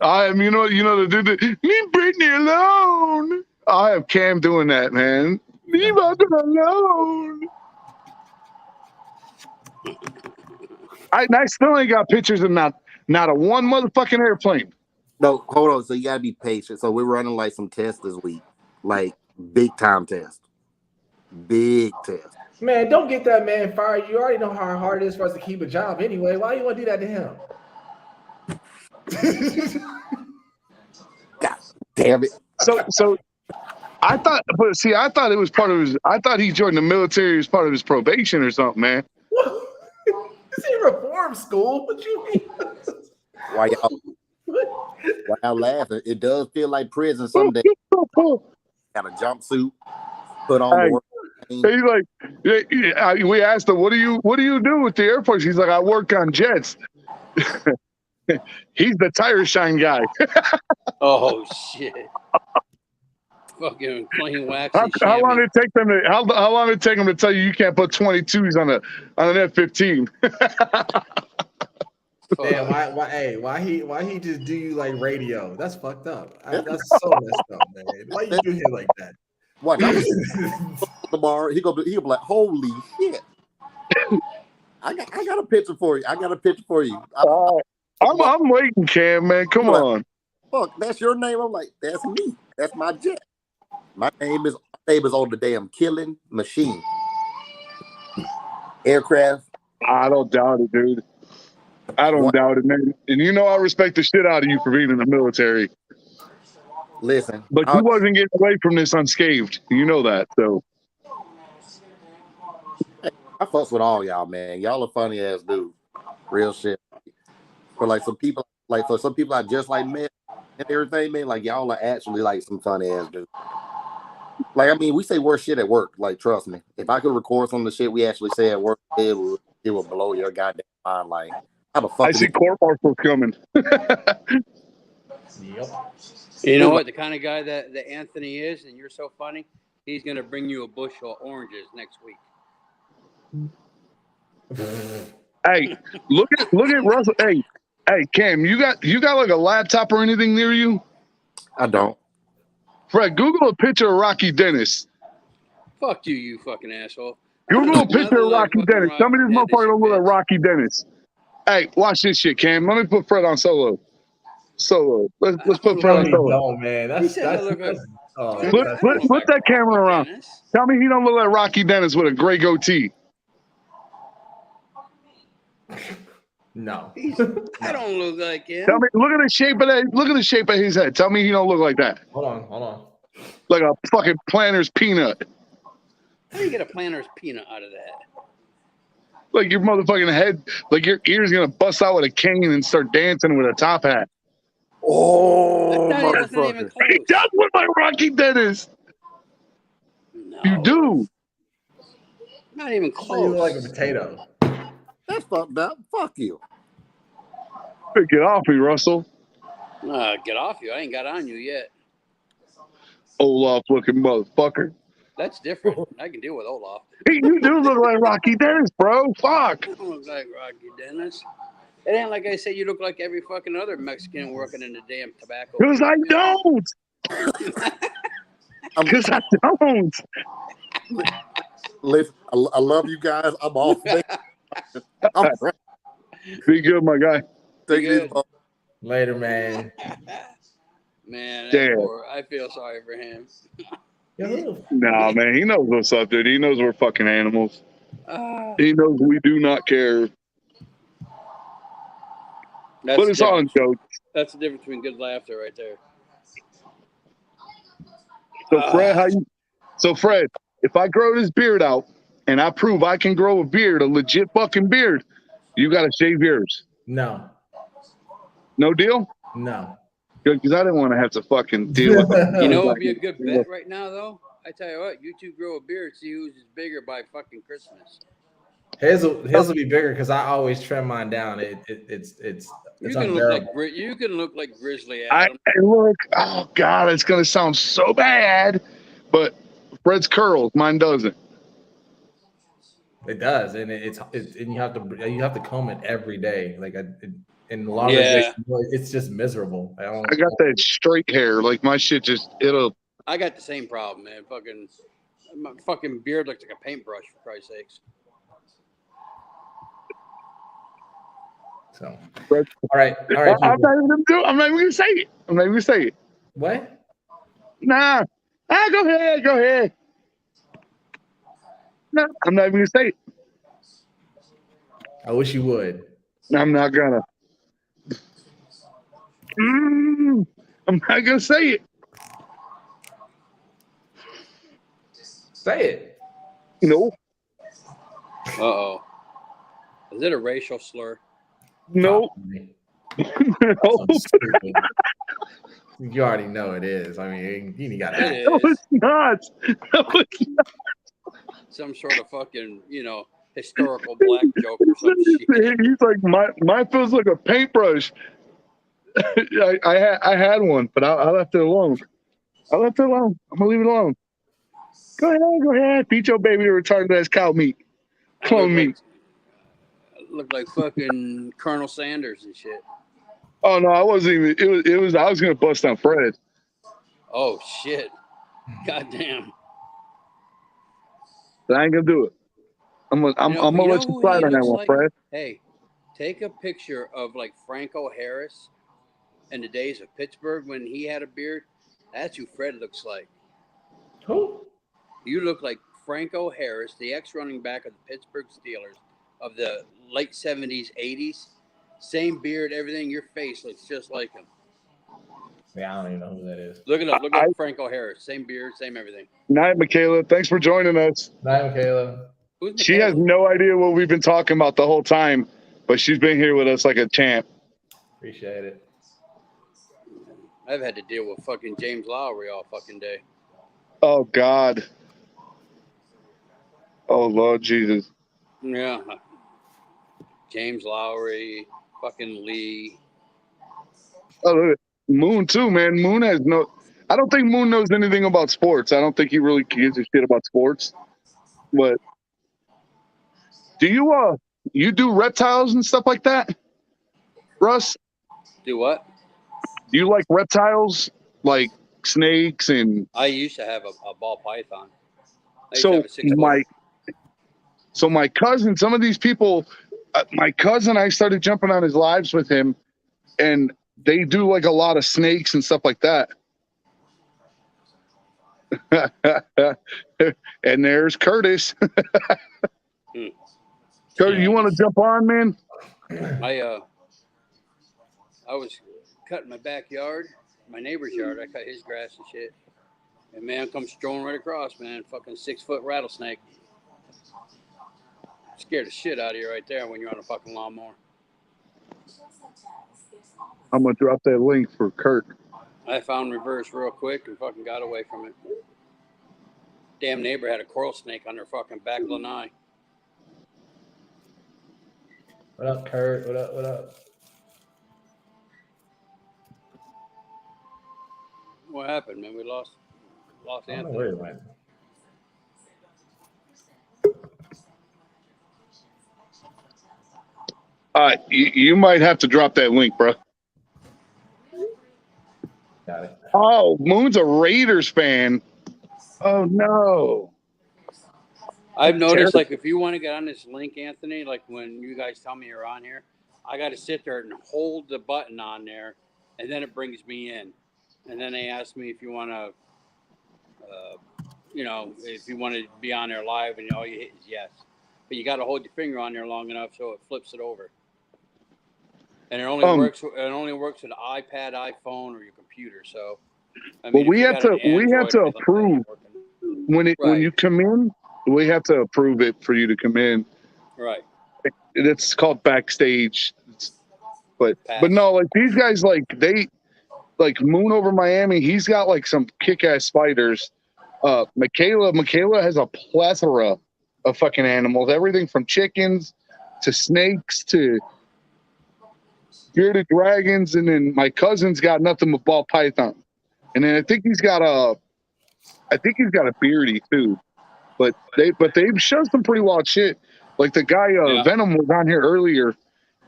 I am, you know, the dude. Leave Brittany alone. I have Cam doing that, man. Leave us alone. I still ain't got pictures of not a one motherfucking airplane. No, hold on. So you gotta be patient. So we're running like some tests this week, like big time tests. Big test. Man, don't get that man fired. You already know how hard it is for us to keep a job anyway. Why you want to do that to him? God damn it. So I thought it was part of his. I thought he joined the military as part of his probation or something, man. This ain't reform school. What you mean? Why y'all laughing? It does feel like prison someday. Got a jumpsuit, put on Hey, the work. he's like, we asked him, what do you do with the Air Force? He's like, I work on jets. He's the tire shine guy. Oh shit! Fucking clean wax. How long did it take them to? How long did it take them to tell you can't put 22s on an F-15? Damn, why he just do you like radio? That's fucked up. That's so messed up, man. Why you do him like that? What? Tomorrow he gonna be like, holy shit! I got a picture for you. I'm waiting, Cam, man. Come on. Fuck, that's your name. I'm like, that's me. That's my jet. My name is on the damn killing machine. Aircraft. I don't doubt it, dude. I don't doubt it, man. And you know I respect the shit out of you for being in the military. Listen. But you wasn't getting away from this unscathed. You know that, so. I fucks with all y'all, man. Y'all are funny ass dudes. Real shit. For some people I just like met and everything, man, like y'all are actually like some funny ass dudes. Like, I mean, we say worse shit at work. Like, trust me. If I could record some of the shit we actually say at work, it would blow your goddamn mind. Like, how the fuck? I see court martial coming. Yep. You know what? The kind of guy that Anthony is, and you're so funny, he's gonna bring you a bushel of oranges next week. Hey, look at Russell. Hey, Cam, you got like a laptop or anything near you? I don't. Fred, Google a picture of Rocky Dennis. Fuck you, you fucking asshole. Google a picture of Rocky Dennis. Tell me this motherfucker don't look like Rocky Dennis. Hey, watch this shit, Cam. Let me put Fred on solo. Let's put Fred on solo. No, man. Put that camera around. Dennis. Tell me he don't look like Rocky Dennis with a gray goatee. No. I don't look like him. Tell me, look at the shape of his head. Tell me he don't look like that. Hold on. Like a fucking Planter's peanut. How do you get a Planter's peanut out of that? Like your motherfucking head, like your ear's gonna bust out with a cane and start dancing with a top hat. Oh, That's not even close. He does look like Rocky Dennis. No. You do. Not even You close. look like a potato. that's fucked up. Fuck you. Get off me, Russell. Get off you. I ain't got on you yet. Olaf looking motherfucker. That's different. I can deal with Olaf. Hey, you do look like Rocky Dennis, bro. Fuck. I don't look like Rocky Dennis. It ain't like I say you look like every fucking other Mexican working in the damn tobacco. Because I don't. Because I don't. Listen, I love you guys. I'm off. I'm right. Be good, my guy. Take it easy. Later, man. Man, Damn. I feel sorry for him. Nah, man. He knows what's up, dude. He knows we're fucking animals. He knows we do not care. But it's on, Joe. That's the difference between good laughter right there. So Fred, if I grow this beard out and I prove I can grow a beard, a legit fucking beard, you gotta shave yours. No. No deal? No. Good, because I didn't want to have to fucking deal with it. You know what would be a good bet right now, though? I tell you what, you two grow a beard, see who's bigger by fucking Christmas. His will be bigger because I always trim mine down. It's You can look like Grizzly I Adam. look, oh God, it's gonna sound so bad, but Fred's curls, mine doesn't. It does, and and you have to comb it every day. Like in longer days, it's just miserable. I got that straight hair, like my shit it'll. I got the same problem, man. My fucking beard looks like a paintbrush, for Christ's sakes. So, all right. I'm not even gonna say it. What? Nah. Go ahead. No, I'm not even gonna say it. I wish you would. I'm not gonna. I'm not gonna say it. Say it. No, Uh-oh. Is it a racial slur? no, no. Stupid. You already know it is. I mean, you got It to. No, is. it's not. No, it's Some sort of fucking, historical black joke or some shit. He's like, my feels like a paintbrush. I had one, but I left it alone. I left it alone. I'm gonna leave it alone. Go ahead. Beat your baby retarded ass cow meat. Clone meat. Looked like fucking Colonel Sanders and shit. Oh no, I wasn't even. It was. I was gonna bust on Fred. Oh shit. Goddamn. But I ain't gonna do it. I'm gonna let you who slide he on that looks one, like? Fred. Hey, take a picture of like Franco Harris in the days of Pittsburgh when he had a beard. That's who Fred looks like. Who? You look like Franco Harris, the ex-running back of the Pittsburgh Steelers of the late 70s, 80s. Same beard, everything. Your face looks just like him. Yeah, I don't even know who that is. Look it up. Look up Franco Harris. Same beard, same everything. Night, Michaela. Thanks for joining us. Night, Michaela. Who's She has Michaela? no idea what we've been talking about the whole time, but she's been here with us like a champ. Appreciate it. I've had to deal with fucking James Lowry all fucking day. Oh God. Oh Lord Jesus. Yeah. James Lowry, fucking Lee. Oh, look, Moon too, man. Moon has no. I don't think Moon knows anything about sports. I don't think he really gives a shit about sports. But do you do reptiles and stuff like that, Russ? Do what? Do you like reptiles, like snakes and? I used to have a ball python. I used to So have a 6-footer. my cousin, some of these people, my cousin, I started jumping on his lives with him, and they do like a lot of snakes and stuff like that. And there's Curtis. Curtis, you want to jump on, man? I was cutting my backyard, my neighbor's yard. I cut his grass and shit. And man comes strolling right across, man. Fucking 6-foot rattlesnake. Scared the shit out of you right there when you're on a fucking lawnmower. I'm gonna drop that link for Kurt. I found reverse real quick and fucking got away from it. Damn neighbor had a coral snake on their fucking back lanai. What up, Kurt? What up? What up? What happened, man? We lost I don't know Anthony. where it went. You might have to drop that link, bro. Got it. Oh, Moon's a Raiders fan. Oh no. I've noticed, like, if you want to get on this link, Anthony, like when you guys tell me you're on here, I got to sit there and hold the button on there, and then it brings me in. And then they ask me if you want to, if you want to be on there live, and all you hit is yes. But you got to hold your finger on there long enough so it flips it over. And it only works. It only works with an iPad, iPhone, or your computer. So, I mean, Well, we have to approve when you come in. We have to approve it for you to come in. Right. It's called backstage. But no, like these guys, like Moon over Miami. He's got like some kick-ass spiders. Michaela has a plethora of fucking animals. Everything from chickens to snakes to bearded dragons, and then my cousin's got nothing but ball python. And then I think he's got a beardy too. But they've shown some pretty wild shit. Like the guy Venom was on here earlier.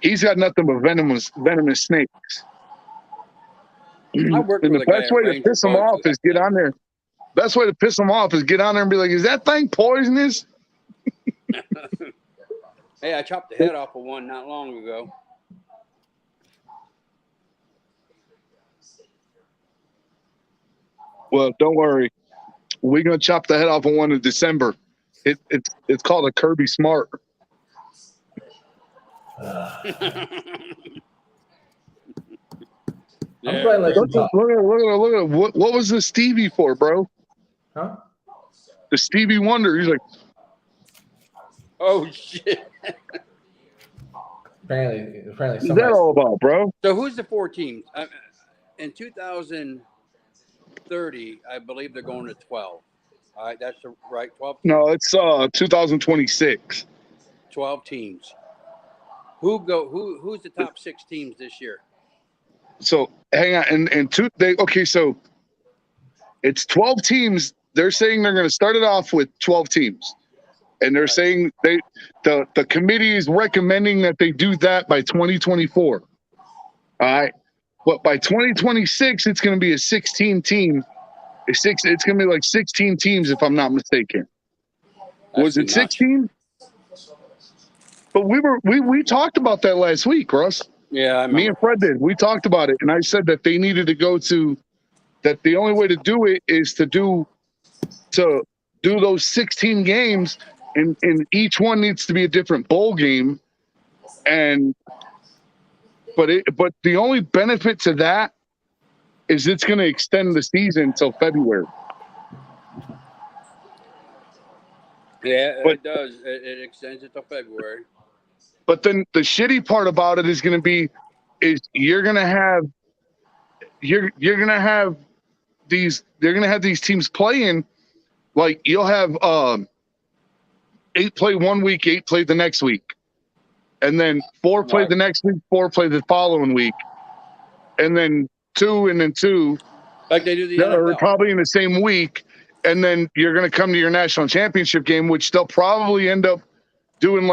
He's got nothing but venomous snakes. And the best way to piss him off is get on there. Best way to piss him off is get on there and be like, "Is that thing poisonous?" Hey, I chopped the head off of one not long ago. Well, don't worry. We're gonna chop the head off of one in December. It's called a Kirby Smart. I'm Yeah. trying to let you Look talk. at what was the Stevie for, bro? Huh? the Stevie Wonder. He's like, Oh shit! Apparently what's that somebody. all about, bro? So who's the 4 teams? In 2030, I believe they're going to 12. All right, that's the right 12. No, it's 2026. 12 teams. Who's the top 6 teams this year? So hang on, and so it's 12 teams. They're saying they're going to start it off with 12 teams, and they're Right. saying the committee is recommending that they do that by 2024. All right, but by 2026, it's going to be a 16 team. It's going to be like 16 teams if I'm not mistaken. That's Was too it much. 16? But we talked about that last week, Russ. Yeah, I remember. Me and Fred did. We talked about it, and I said that they needed to go to that. The only way to do it is to do those 16 games, and each one needs to be a different bowl game. But the only benefit to that is it's going to extend the season until February. Yeah, But- it does. It extends it to February. But then the shitty part about it is going to be you're going to have these teams playing, like you'll have 8 play one week, 8 play the next week, and then 4 play Right. the next week, 4 play the following week, and then 2 and then 2 Like they do the that are NFL. probably in the same week, and then you're going to come to your national championship game, which they'll probably end up doing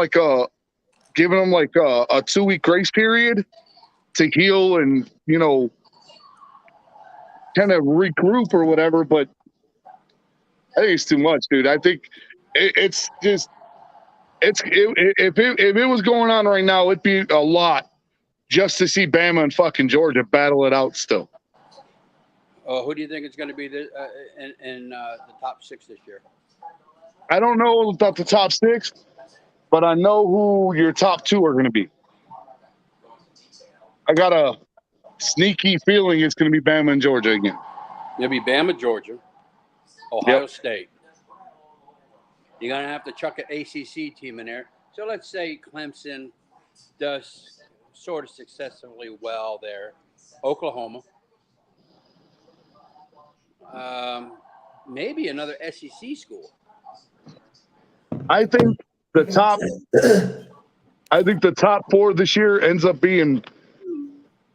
giving them like a 2-week grace period to heal and kind of regroup or whatever. But I think it's too much, dude. I think if it was going on right now, it'd be a lot just to see Bama and fucking Georgia battle it out still. Who do you think is going to be in the top 6 this year? I don't know about the top 6, but I know who your top 2 are going to be. I got a sneaky feeling it's going to be Bama and Georgia again. It'll be Bama, Georgia, Ohio State. You're going to have to chuck an ACC team in there. So let's say Clemson does sort of successfully well there. Oklahoma. Maybe another SEC school. I think the top 4 this year ends up being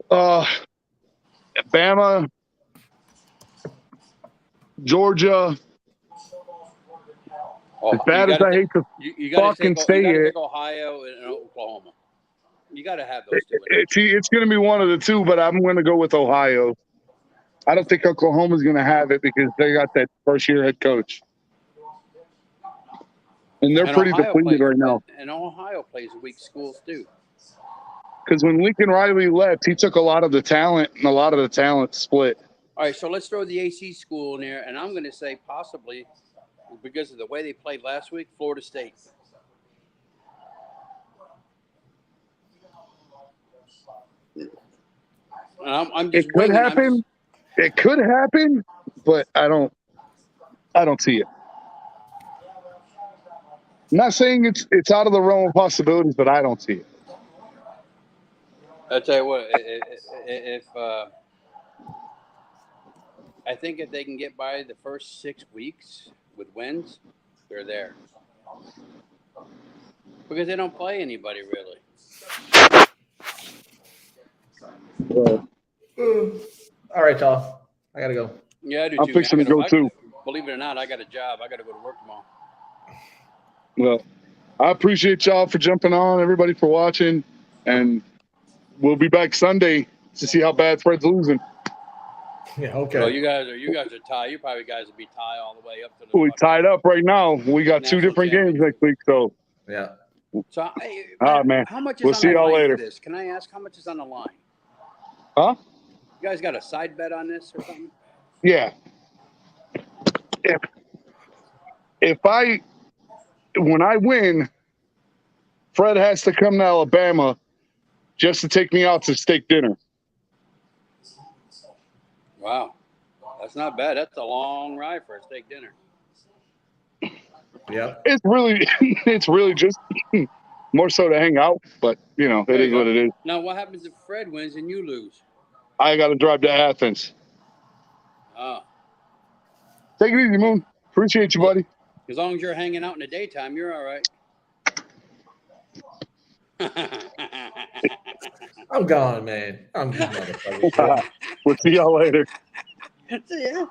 Bama, Georgia. As bad as I hate to you gotta fucking take, say you gotta it. take Ohio and Oklahoma. You got to have those 2. It's going to be one of the 2, but I'm going to go with Ohio. I don't think Oklahoma's going to have it because they got that first-year head coach. And they're pretty depleted right now. And Ohio plays weak schools too. Because when Lincoln Riley left, he took a lot of the talent, and a lot of the talent split. All right, so let's throw the AC school in there, and I'm going to say possibly, because of the way they played last week, Florida State. I'm just It could happen. It could happen, but I don't see it. I'm not saying it's out of the realm of possibilities, but I don't see it. I'll tell you what, if I think if they can get by the first 6 weeks with wins, they're there. Because they don't play anybody really. All right, y'all. I gotta go. Yeah, I do I'm too. fixing to go too. Believe it or not, I got a job. I got to go to work tomorrow. Well, I appreciate y'all for jumping on, everybody for watching, and we'll be back Sunday to see how bad Fred's losing. Yeah, okay. Well, you guys are tied. You probably guys will be tied all the way up to the. We tied up right now. We got 2 National different games next week, so Yeah. So, man. How much is We'll on see the y'all line later. for this? Can I ask how much is on the line? Huh? You guys got a side bet on this or something? Yeah. When I win, Fred has to come to Alabama just to take me out to steak dinner. Wow, that's not bad. That's a long ride for a steak dinner. Yep. It's really just more so to hang out, but it There is you what go. it is. Now, what happens if Fred wins and you lose? I got to drive to Athens. Oh, Take it easy, Moon. Appreciate you, buddy. as long as you're hanging out in the daytime, you're all right. I'm gone, man. I'm just motherfucking shit. We'll see y'all later. See ya.